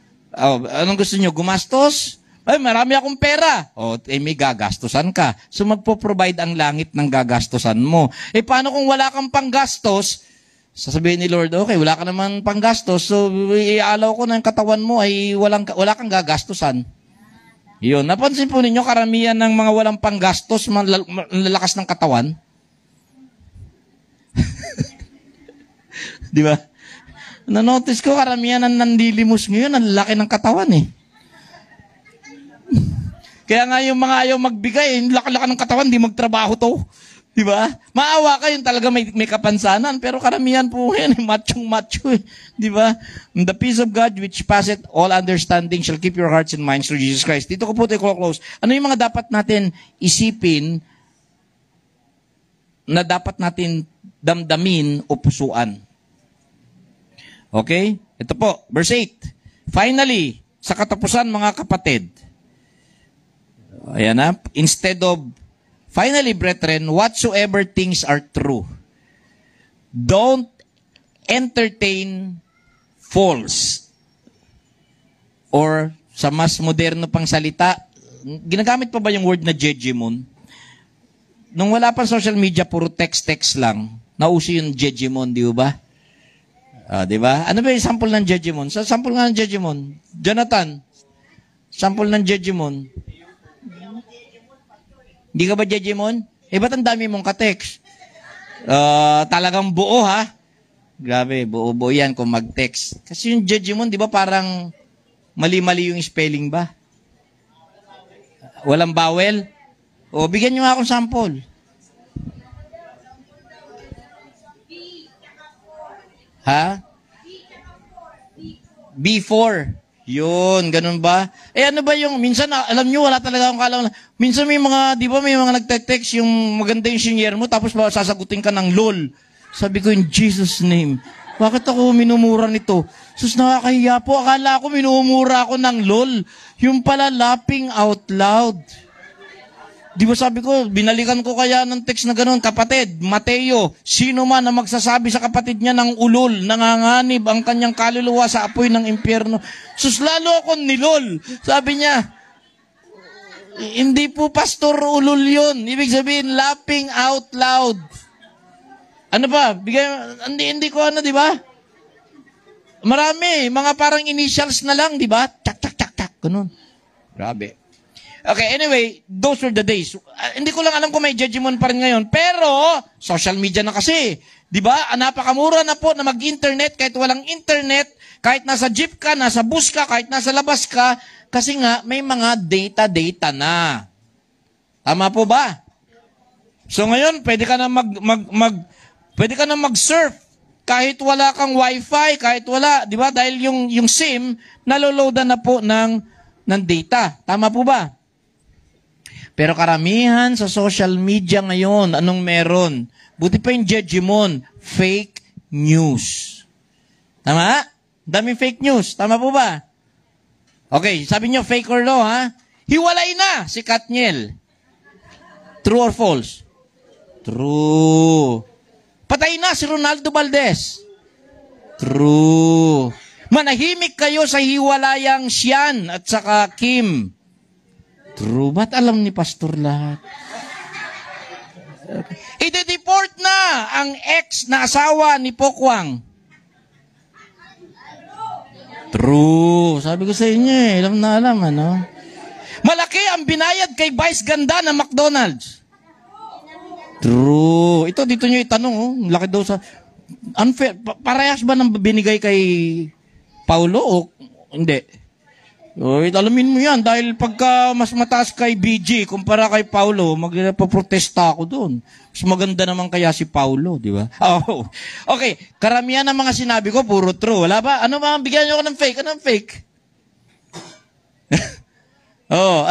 anong gusto nyo? Gumastos? Ay, marami akong pera. May gagastusan ka. So, magpo-provide ang langit ng gagastusan mo. Paano kung wala kang panggastos? Sasabihin ni Lord, okay, wala ka naman panggastos, so ialaw ko na yung katawan mo ay wala kang gagastusan. Yun. Napansin po ninyo, karamihan ng mga walang panggastos, lalakas ng katawan. Di ba? Na-notice ko, karamihan ng nandilimos ngayon, ang laki ng katawan eh. Kaya nga yung mga ayaw magbigay, laki-laki ng katawan, di magtrabaho to. Di ba? Maawa ka yun talaga may kapansanan, pero karamihan po yan, machong-macho eh. Di ba? The peace of God which passeth all understanding shall keep your hearts and minds through Jesus Christ. Dito ko po tayo close. Ano yung mga dapat natin isipin na dapat natin damdamin o pusuan? Okay? Ito po, verse 8. Finally, sa katapusan mga kapatid, ayan na, instead of, finally, brethren, whatsoever things are true, don't entertain false. Or, sa mas moderno pang salita, ginagamit pa ba yung word na jejemon? Nung wala pa social media, puro text-text lang, nauso yung jejemon, di ba? Di ba? Ano ba yung sample ng jejemon? Sa sample nga ng jejemon, Jonathan, sample ng jejemon. Hindi ka ba jejemon? Ba't ang dami mong ka-text? Talagang buo ha? Grabe, buo-buo yan kung mag-text. Kasi yung jejemon, di ba parang mali-mali yung spelling ba? Walang bawel? Bigyan nyo nga akong sample. Ha? B4. Yun, ganun ba? Ano ba yung, minsan, alam nyo, wala talaga akong kalaman. Minsan may mga, di ba may mga nagte-text yung maganda yung senior mo, tapos sasagutin ka ng LOL. Sabi ko, in Jesus' name, bakit ako minumura nito? Sus, nakakahiya po. Akala ko minumura ako ng LOL. Yung pala, laughing out loud. Di ba sabi ko, binalikan ko kaya ng text na gano'n, kapatid, Mateo, sino man na magsasabi sa kapatid niya ng ulol, nanganganib ang kanyang kaluluwa sa apoy ng impyerno. Sus, lalo ako nilol. Sabi niya, hindi po pastor ulol yun. Ibig sabihin, laughing out loud. Ano ba? Hindi ko di ba? Marami, mga parang initials na lang, di ba? Chak, chak, chak, chak, ganun. Grabe. Okay, anyway, those were the days. Hindi ko lang alam kung may jejemon pa rin ngayon. Pero, social media na kasi. Di ba? Napakamura na po na mag-internet kahit walang internet, kahit nasa jeep ka, nasa bus ka, kahit nasa labas ka. Kasi nga, may mga data na. Tama po ba? So ngayon, pwede ka na pwede ka na mag-surf kahit wala kang wifi, kahit wala, di ba? Dahil yung SIM, naloloadan na po ng data. Tama po ba? Pero karamihan sa social media ngayon, anong meron? Buti pa yung jejemon, fake news. Tama? Daming fake news. Tama po ba? Okay, sabi nyo, fake or no, ha? Hiwalay na si Katniel. True or false? True. Patay na si Ronaldo Valdez. True. Manahimik kayo sa hiwalayang Sian at saka Kim. True. Ba't alam ni Pastor lahat? Okay. I-deport na ang ex na asawa ni Pokwang. True. Sabi ko sa inyo alam na alam, ano? Malaki ang binayad kay Vice Ganda ng McDonald's. True. Ito, dito nyo itanong, laki daw sa... Unfair. Parehas ba ng binigay kay Paulo o hindi? Alamin mo yan, dahil pagka mas mataas kay BG kumpara kay Paulo, magpaprotesta ako doon. Mas maganda naman kaya si Paulo, di ba? Oh. Okay, karamihan ng mga sinabi ko, puro true. Wala ba? Ano ba? Bigyan nyo ako ng fake. Ano ang fake?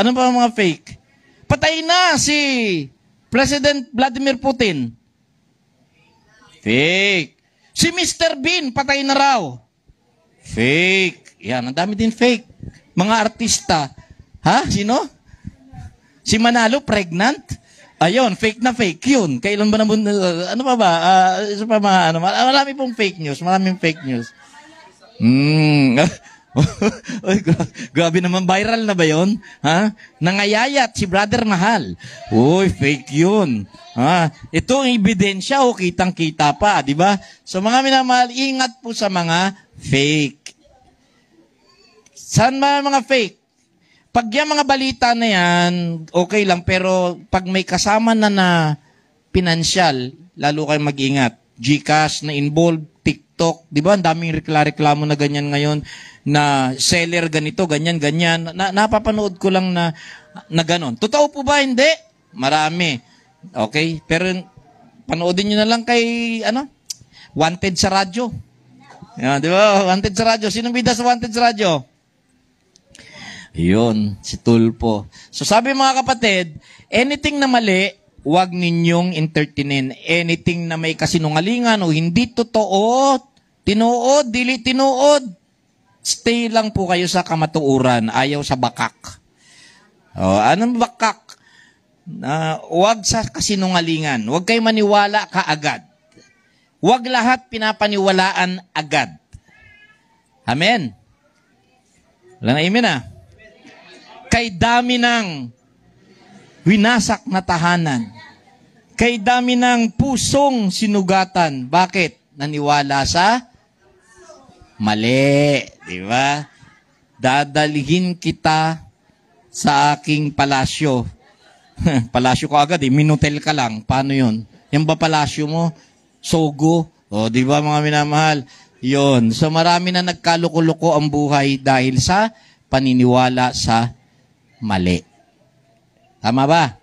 Ano ba ang mga fake? Patay na si President Vladimir Putin. Fake. Si Mr. Bean, patay na raw. Fake. Yan, ang dami din fake. Mga artista. Ha? Sino? Si Manalo, pregnant? Ayun, fake na fake yun. Kailan ba naman, ano pa ba? Isa pa mga, ano, marami pong fake news. Maraming fake news. Oy, grabe naman, viral na ba yun? Ha? Nangayayat si Brother Mahal. Uy, fake yun. Ha? Ito ang ebidensya, kitang-kita pa, di ba? So mga minamahal, ingat po sa mga fake. Saan ba mga fake? Pag yung mga balita na yan, okay lang, pero pag may kasama na pinansyal, lalo kayong mag-ingat. GCash na involved, TikTok, di ba? Ang daming reklamo na ganyan ngayon, na seller ganito, ganyan. Napapanood ko lang na ganon. Totoo po ba? Hindi. Marami. Okay? Pero panoodin nyo na lang kay, Wanted sa radyo. Yan, di ba? Wanted sa radyo. Sinong bida sa Wanted sa radyo? Yun, si Tulpo. So sabi mga kapatid, anything na mali, huwag ninyong entertainin. Anything na may kasinungalingan o hindi totoo, tinuod, dili tinuod, stay lang po kayo sa kamatuuran, ayaw sa bakak. O, anong bakak? Huwag sa kasinungalingan. Huwag kayo maniwala kaagad. Huwag lahat pinapaniwalaan agad. Amen? Wala na amen ah. Kay dami ng winasak na tahanan. Kay dami ng pusong sinugatan. Bakit? Naniwala sa mali. Di ba? Dadalhin kita sa aking palasyo. Palasyo ko agad, minutel ka lang. Paano yun? Yan ba palasyo mo? Sogo? O, di ba mga minamahal? Yun. So marami na nagkaluko-luko ang buhay dahil sa paniniwala sa mali. Tama ba?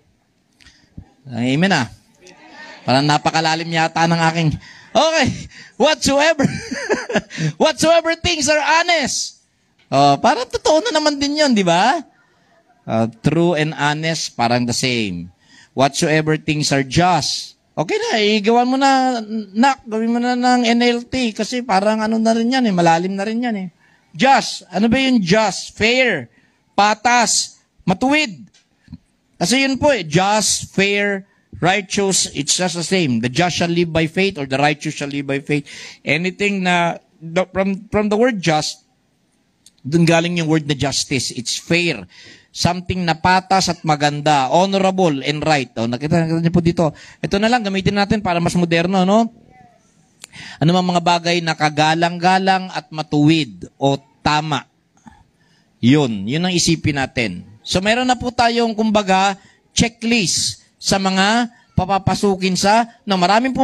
Amen ah. Parang napakalalim yata ng aking... Okay. Whatsoever things are honest. Parang totoo na naman din yun, di ba? True and honest, parang the same. Whatsoever things are just. Okay na, igawan mo na, gawin mo na ng NLT kasi parang ano na rin yan malalim na rin yan Just. Ano ba yung just? Fair. Patas. Matuwid. Kasi yun po just, fair, righteous, it's just the same. The just shall live by faith or the righteous shall live by faith. Anything na, from the word just, dun galing yung word na justice. It's fair. Something na patas at maganda. Honorable and right. Nakita niyo po dito. Ito na lang, gamitin natin para mas moderno, no? Ano mga bagay na kagalang-galang at matuwid o tama. Yun ang isipin natin. So meron na po tayong, kumbaga, checklist sa mga papapasukin sa, maraming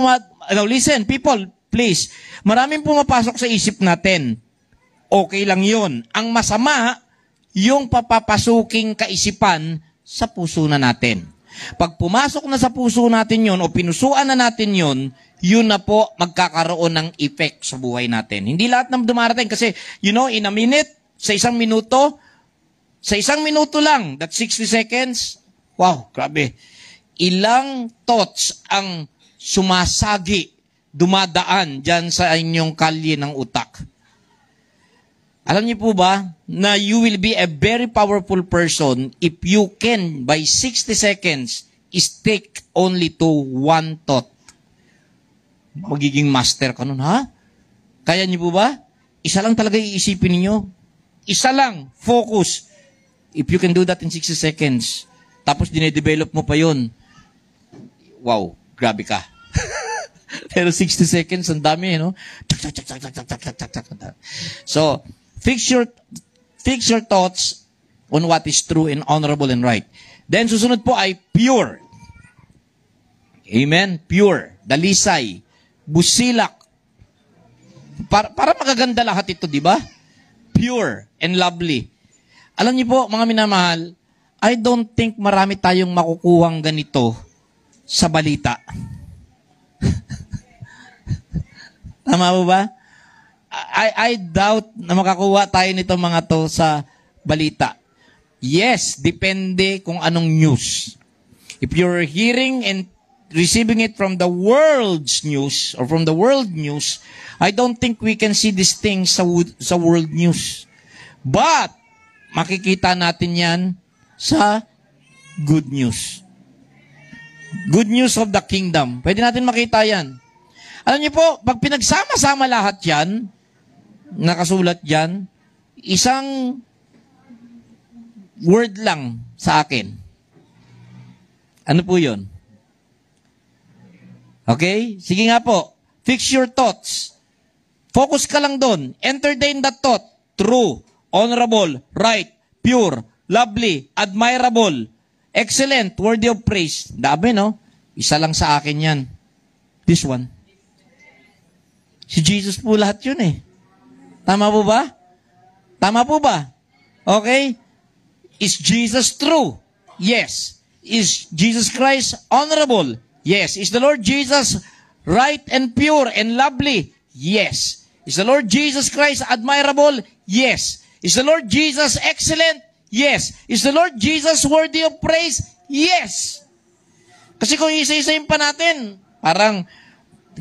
listen, people, please, maraming pumapasok sa isip natin. Okay lang yun. Ang masama, yung papapasuking kaisipan sa puso na natin. Pag pumasok na sa puso natin yun, o pinusuan na natin yun, yun na po magkakaroon ng effect sa buhay natin. Hindi lahat ng dumarating kasi, in a minute, sa isang minuto lang, that's 60 seconds, wow, grabe. Ilang thoughts ang sumasagi, dumadaan dyan sa inyong kalye ng utak. Alam niyo po ba na you will be a very powerful person if you can, by 60 seconds, stick only to one thought. Magiging master ka nun, ha? Kaya niyo po ba? Isa lang talaga iisipin niyo. Isa lang, focus. If you can do that in 60 seconds, tapos dinedevelop mo pa yun, wow, grabe ka. Pero 60 seconds, ang dami, no? So, fix your thoughts on what is true and honorable and right. Then, susunod po ay pure. Amen? Pure. Dalisay. Busilak. Para magaganda lahat ito, di ba? Pure and lovely. Alam niyo po, mga minamahal, I don't think marami tayong makukuhang ganito sa balita. Tama po ba? I doubt na makakuha tayo nito mga to sa balita. Yes, depende kung anong news. If you're hearing and receiving it from the world's news or from the world news, I don't think we can see these things sa world news. But, makikita natin yan sa good news. Good news of the kingdom. Pwede natin makita yan. Alam niyo po, pag pinagsama-sama lahat yan, nakasulat yan, isang word lang sa akin. Ano po yun? Okay? Sige nga po. Fix your thoughts. Focus ka lang doon. Entertain that thought. True, honorable, right, pure, lovely, admirable, excellent, worthy of praise. Dami, no? Isa lang sa akin yan. This one. Si Jesus po lahat yun eh. Tama po ba? Tama po ba? Okay? Is Jesus true? Yes. Is Jesus Christ honorable? Yes. Is the Lord Jesus right and pure and lovely? Yes. Is the Lord Jesus Christ admirable? Yes. Is the Lord Jesus excellent? Yes. Is the Lord Jesus worthy of praise? Yes. Kasi kung isa-isayin pa natin, parang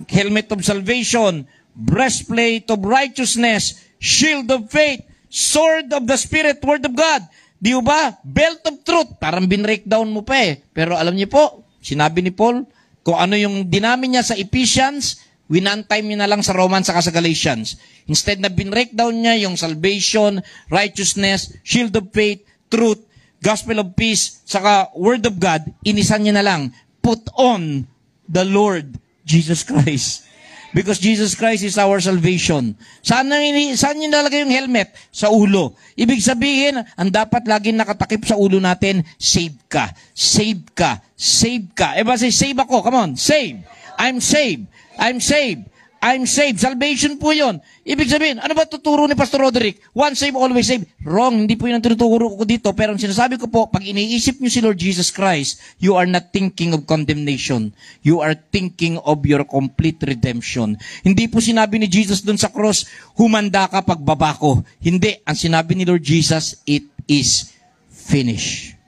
helmet of salvation, breastplate of righteousness, shield of faith, sword of the Spirit, word of God. Di ba? Belt of truth. Parang binreakdown mo pa eh. Pero alam niyo po, sinabi ni Paul, kung ano yung dinamin niya sa Ephesians, winantime niya na lang sa Romans saka sa Galatians. Instead na binreakdown niya yung salvation, righteousness, shield of faith, truth, gospel of peace, saka word of God, inisan niya na lang, put on the Lord Jesus Christ. Because Jesus Christ is our salvation. Saan niyo nalagay yung helmet? Sa ulo. Ibig sabihin, ang dapat laging nakatakip sa ulo natin, save ka. Save ka. Save ka. Eba say, save ako. Come on. Save. I'm saved. I'm saved. I'm saved. Salvation po yun. Ibig sabihin, ano ba tuturo ni Pastor Roderick? One save, always save. Wrong. Hindi po yun ang tinuturo ko dito. Pero ang sinasabi ko po, pag iniisip niyo si Lord Jesus Christ, you are not thinking of condemnation. You are thinking of your complete redemption. Hindi po sinabi ni Jesus dun sa cross, humanda ka pagbaba ko. Hindi. Ang sinabi ni Lord Jesus, it is finished.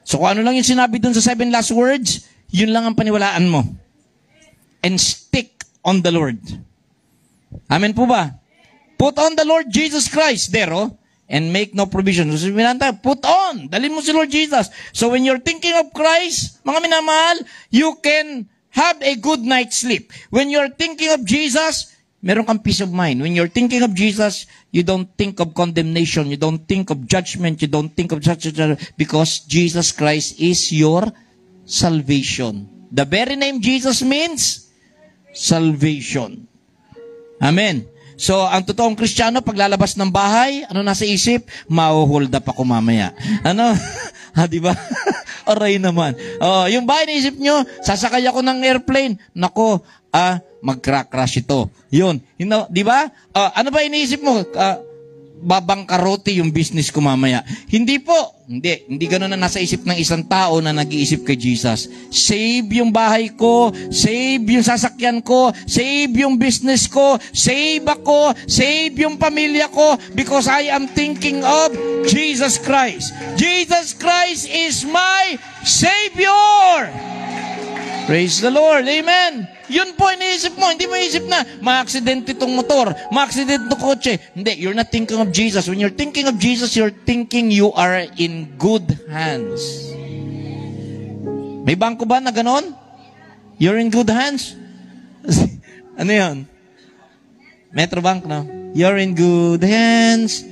So kung ano lang yung sinabi dun sa 7 last words, yun lang ang paniwalaan mo. And stick on the Lord. Amen po ba? Put on the Lord Jesus Christ there, oh, and make no provision. So, put on. Dalhin mo si Lord Jesus. So when you're thinking of Christ, mga minamahal, you can have a good night's sleep. When you're thinking of Jesus, meron kang peace of mind. When you're thinking of Jesus, you don't think of condemnation. You don't think of judgment. You don't think of such, because Jesus Christ is your salvation. The very name Jesus means salvation. Amen. So, ang totoong Kristiyano, paglalabas ng bahay, ano nasa isip? Mau-hold up ako mamaya. Ano? Di ba? Aray naman. Yung bahay na isip nyo, sasakay ako ng airplane. Nako, mag-crash ito. Yun. Di ba? Ano ba iniisip mo? Babangkarote yung business ko mamaya. Hindi po. Hindi ganun na nasa isip ng isang tao na nag-iisip kay Jesus. Save yung bahay ko, save yung sasakyan ko, save yung business ko, save ako, save yung pamilya ko, because I am thinking of Jesus Christ. Jesus Christ is my Savior! Praise the Lord. Amen. Yun po iniisip mo. Hindi mo isip na ma-accident itong motor, ma-accident itong kotse. Hindi. You're not thinking of Jesus. When you're thinking of Jesus, you're thinking you are in good hands. May bangko ba na ganon? You're in good hands? Ano yun? Metrobank, no? You're in good hands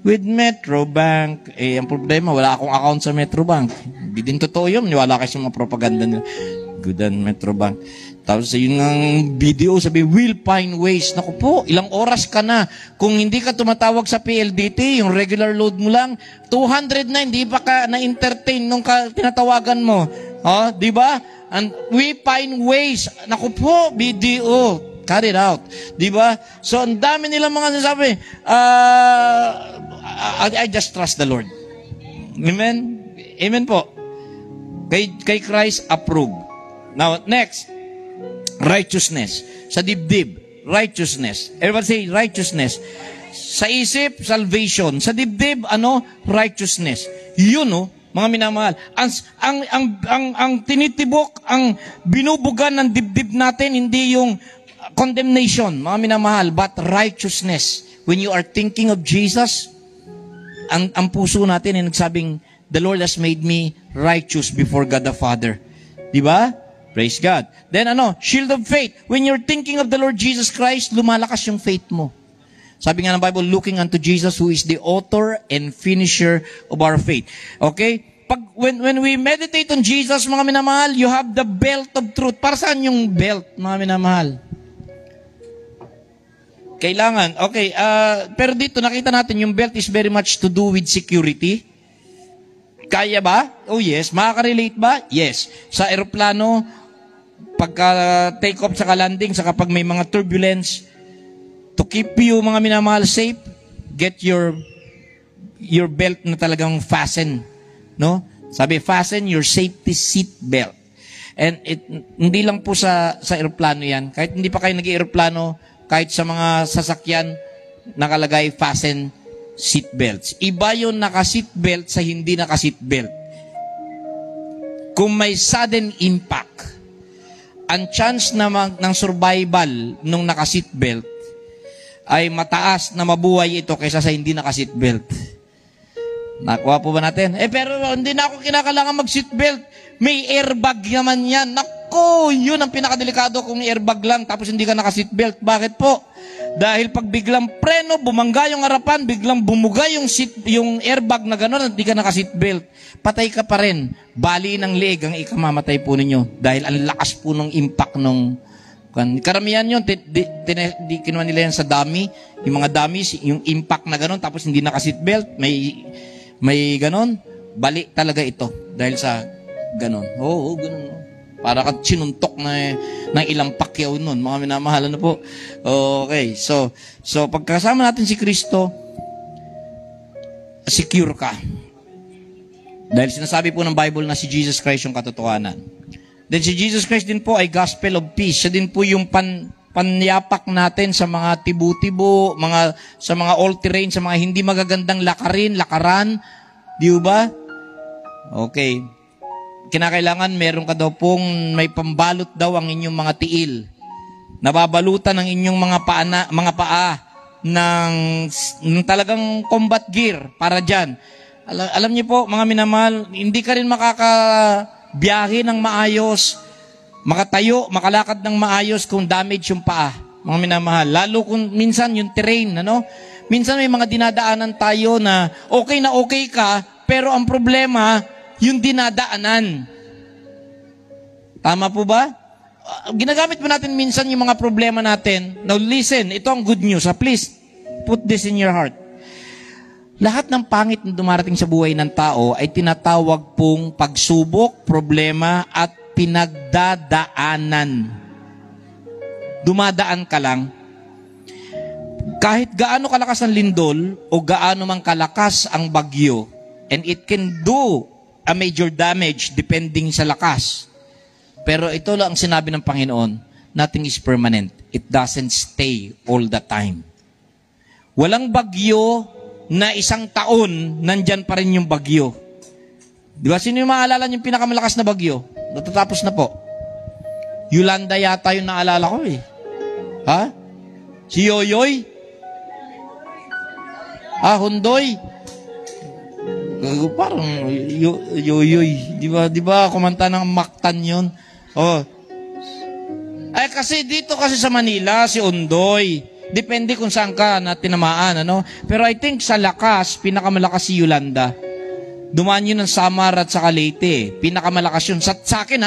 with Metrobank. Ang problema, wala akong account sa Metrobank. Hindi din totoo yun. Wala kasi mga propaganda nila. Good and Metrobank. Tapos yun ang video, sabi, will find ways. Naku po, ilang oras ka na. Kung hindi ka tumatawag sa PLDT, yung regular load mo lang, 200 na, hindi pa ka na-entertain nung tinatawagan mo. Di ba? And we find ways. Naku po, video. Cut it out. Di ba? So, ang dami nilang mga nasabi. I just trust the Lord. Amen? Amen po. Kay Christ approve. Now, next, righteousness. Sa dibdib, righteousness. Everybody say righteousness. Sa isip, salvation. Sa dibdib, righteousness. Yun, mga minamahal. Ang tinitibok, ang binubugan ng dibdib natin, hindi yung condemnation, mga minamahal, but righteousness. When you are thinking of Jesus, ang puso natin ay nagsabing, the Lord has made me righteous before God the Father. Diba? Praise God. Then shield of faith. When you're thinking of the Lord Jesus Christ, lumalakas yung faith mo. Sabi nga ng Bible, looking unto Jesus who is the author and finisher of our faith. Okay? When we meditate on Jesus, mga minamahal, you have the belt of truth. Para saan yung belt, mga minamahal? Kailangan. Okay, pero dito nakita natin yung belt is very much to do with security. Kaya ba? Oh yes. Makaka-relate ba? Yes. Sa aeroplano, pagka take off sa landing, sa kapag may mga turbulence, to keep you, mga minamahal, safe, get your belt na talagang fasten. No? Sabi, fasten your safety seat belt. And hindi lang po sa aeroplano yan. Kahit hindi pa kayo nag-aeroplano, kahit sa mga sasakyan, nakalagay fasten seat belts. Iba yung naka-seat belt sa hindi naka-seat belt. Kung may sudden impact, ang chance ng survival nung naka-seat belt ay mataas na mabuhay ito kaysa sa hindi naka-seatbelt. Nakuha po ba natin? Pero hindi na ako kinakailangan mag-seatbelt. May airbag naman yan. Naku, yun ang pinakadelikado kung airbag lang tapos hindi ka naka-seatbelt. Bakit po? Dahil pag biglang preno, bumangga yung harapan, biglang bumuga yung airbag na gano'n at hindi ka naka-seatbelt, patay ka pa rin. Bali ng leeg ang ikamamatay po ninyo dahil ang lakas po ng impact nung karamihan yun, kinuha nila yan sa dummy. Yung mga dummies, yung impact na gano'n, tapos hindi naka-seatbelt, may gano'n, bali talaga ito. Dahil sa gano'n. Oo, gano'n. Para kang sinuntok ng ilang pakyaw nun. Mga minamahal na po. Okay, so pagkasama natin si Kristo, secure ka. Dahil sinasabi po ng Bible na si Jesus Christ yung katotohanan. Then si Jesus Christ din po ay gospel of peace. Siya din po yung panyapak natin sa mga tibu-tibu, sa mga all-terrain, sa mga hindi magagandang lakaran. Di ba? Okay. Kinakailangan meron ka daw pong may pambalot daw ang inyong mga tiil. Nababalutan ang inyong mga paa ng talagang combat gear para dyan. Alam niyo po, mga minamahal, hindi ka rin biyahe ng maayos, makatayo, makalakad ng maayos kung damage yung paa, mga minamahal. Lalo kung minsan yung terrain, minsan may mga dinadaanan tayo na okay ka, pero ang problema, yung dinadaanan. Tama po ba? Ginagamit mo natin minsan yung mga problema natin. Now listen, ito ang good news. Please, put this in your heart. Lahat ng pangit na dumarating sa buhay ng tao ay tinatawag pong pagsubok, problema, at pinagdadaanan. Dumadaan ka lang. Kahit gaano kalakas ang lindol o gaano mang kalakas ang bagyo, and it can do a major damage depending sa lakas. Pero ito lang ang sinabi ng Panginoon, nothing is permanent. It doesn't stay all the time. Walang bagyo na isang taon, nandyan pa rin yung bagyo. Di ba? Sino yung maalala yung pinakamalakas na bagyo? Natatapos na po. Yolanda yata yung naalala ko eh. Ha? Si Yoyoy? Hondoy? Parang Yoyoy. Di ba kumanta ng Mactan yun? Kasi dito kasi sa Manila, si Ondoy. Depende kung saan ka na tinamaan, Pero I think sa lakas, pinakamalakas si Yolanda. Dumaan yun ng Samar at sa Leyte. Pinakamalakas yun. Sa akin,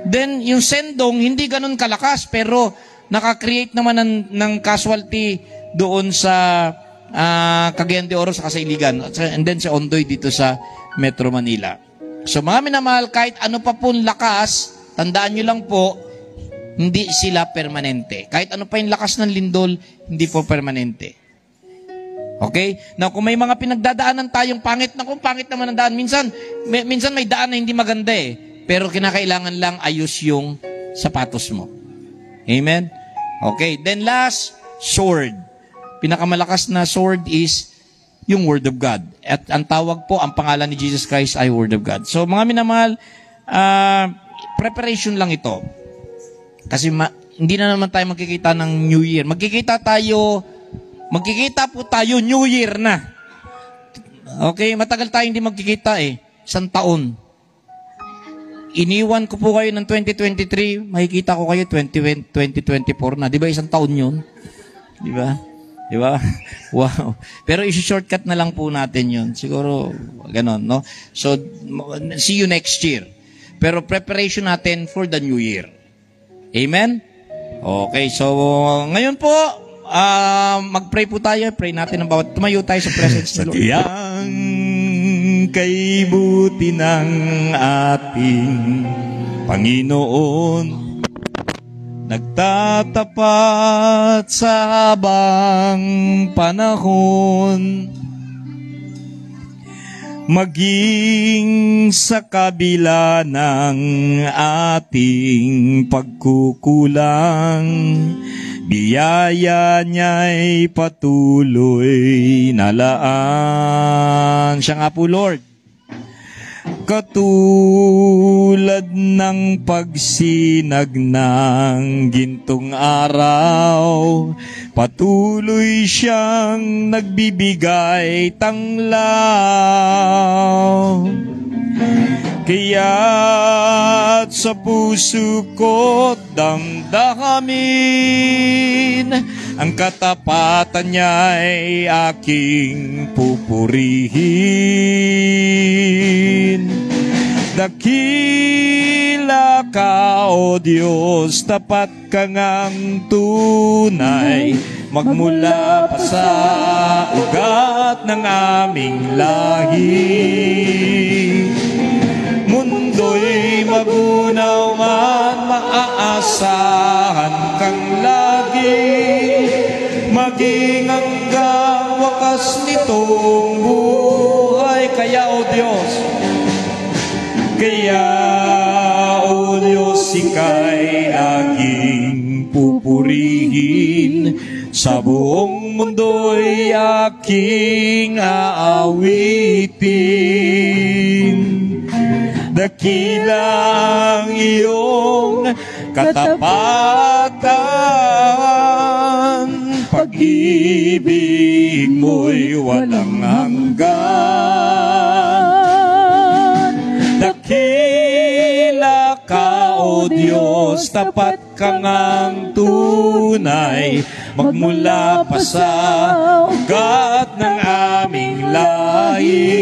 Then, yung Sendong, hindi ganun kalakas, pero nakakreate naman ng casualty doon sa Cagayan de Oro sa Kasailigan. And then, si Ondoy dito sa Metro Manila. So, mga minamahal, kahit ano pa po lakas, tandaan nyo lang po, hindi sila permanente. Kahit ano pa yung lakas ng lindol, hindi po permanente. Okay? Now, kung may mga pinagdadaanan tayong pangit, kung pangit naman ang daan, minsan may daan na hindi maganda eh. Pero kinakailangan lang ayos yung sapatos mo. Amen? Okay. Then last, sword. Pinakamalakas na sword is yung Word of God. At ang tawag po, ang pangalan ni Jesus Christ ay Word of God. So mga minamahal, preparation lang ito. Kasi hindi na naman tayo magkikita ng New Year. Magkikita po tayo New Year na. Okay, matagal tayo hindi magkikita eh. Isang taon. Iniwan ko po kayo ng 2023, makikita ko kayo 2024 na. Di ba isang taon yun? Di ba? Di ba? Wow. Pero isi-shortcut na lang po natin yun. Siguro, ganon, no? So, see you next year. Pero preparation natin for the new year. Amen? Okay, so, ngayon po, mag-pray po tayo. Pray natin ang bawat. Tumayo tayo sa presence ng Lord. Yang kay buti ng ating Panginoon, nagtatapat sa habang panahon, maging sa kabila ng ating pagkukulang, biyaya niya'y patuloy na laan. Siya nga po, Lord. Katulad ng pagsinag ng gintong araw, patuloy siyang nagbibigay tanglaw. Kaya't sa puso ko't damdamin, ang katapatan niya'y aking pupurihin. Dakila ka, O Diyos, tapat ka ngang tunay, magmula pa sa ugat ng aming lahi. Mundo'y magunaw man, maaasahan kang lagi, maging hanggang wakas nitong buhay. Kaya, O Diyos, ika'y aking pupurihin, sa buong mundo'y aking aawitin. Dakilang iyong katapatan, pag-ibig mo'y walang hanggan. Dakila ka, O Diyos, tapat ka ngang tunay, magmula pa sa ugat ng aming lahi.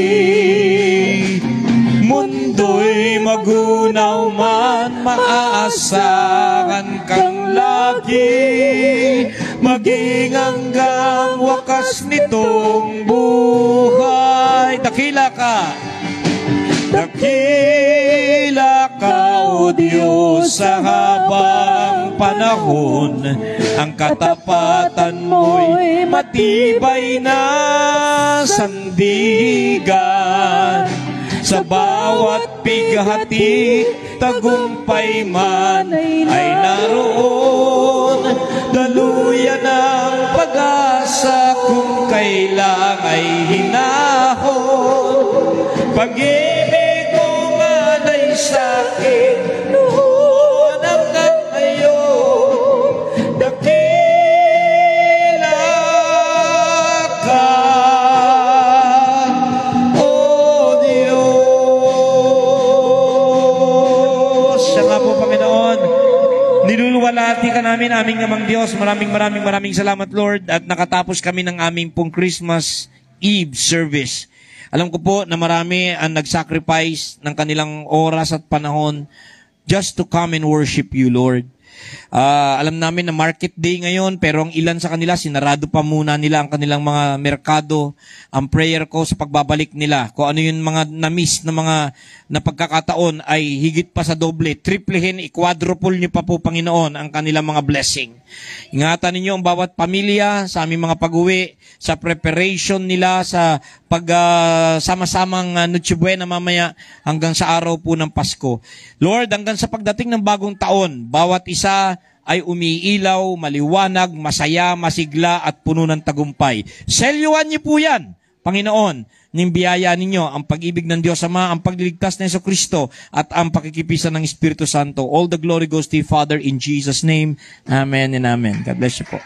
Mundo'y magunaw man, maaasahan kang lagi, maging hanggang wakas nitong buhay. Dakila ka, O Diyos, sa habang panahon, ang katapatan mo'y matibay na sandigan. Sa bawat pighati, tagumpay man ay naroon. Daluyan ang pag-asa kung kailang ay hinahon. Pag-ibig mo man ay sa'kin noon hanggang ngayon. Dakila ka, O Diyos. Siya nga po, Panginoon, niluluwalhati ka namin, aming namang Diyos. Maraming salamat, Lord, at nakatapos kami ng aming pong Christmas Eve service. Alam ko po na marami ang nag-sacrifice ng kanilang oras at panahon just to come and worship you, Lord. Alam namin na market day ngayon, pero ang ilan sa kanila, sinarado pa muna nila ang kanilang mga merkado. Ang prayer ko sa pagbabalik nila, kung ano yung mga na-miss na mga napagkakataon, ay higit pa sa doble, triplehin, i-quadruple niyo pa po, Panginoon, ang kanilang mga blessing. Ingatan ninyo ang bawat pamilya sa aming mga pag-uwi, sa preparation nila, sa sama-samang Noche Buena mamaya hanggang sa araw po ng Pasko. Lord, hanggang sa pagdating ng bagong taon, bawat isa ay umiilaw, maliwanag, masaya, masigla at puno ng tagumpay. Selyuhan niyo po yan Panginoon, ng biyaya ninyo, ang pag-ibig ng Diyos Ama, ang pagliligtas ng Jesucristo, at ang pakikipisan ng Espiritu Santo. All the glory goes to you, Father, in Jesus' name. Amen and amen. God bless you po.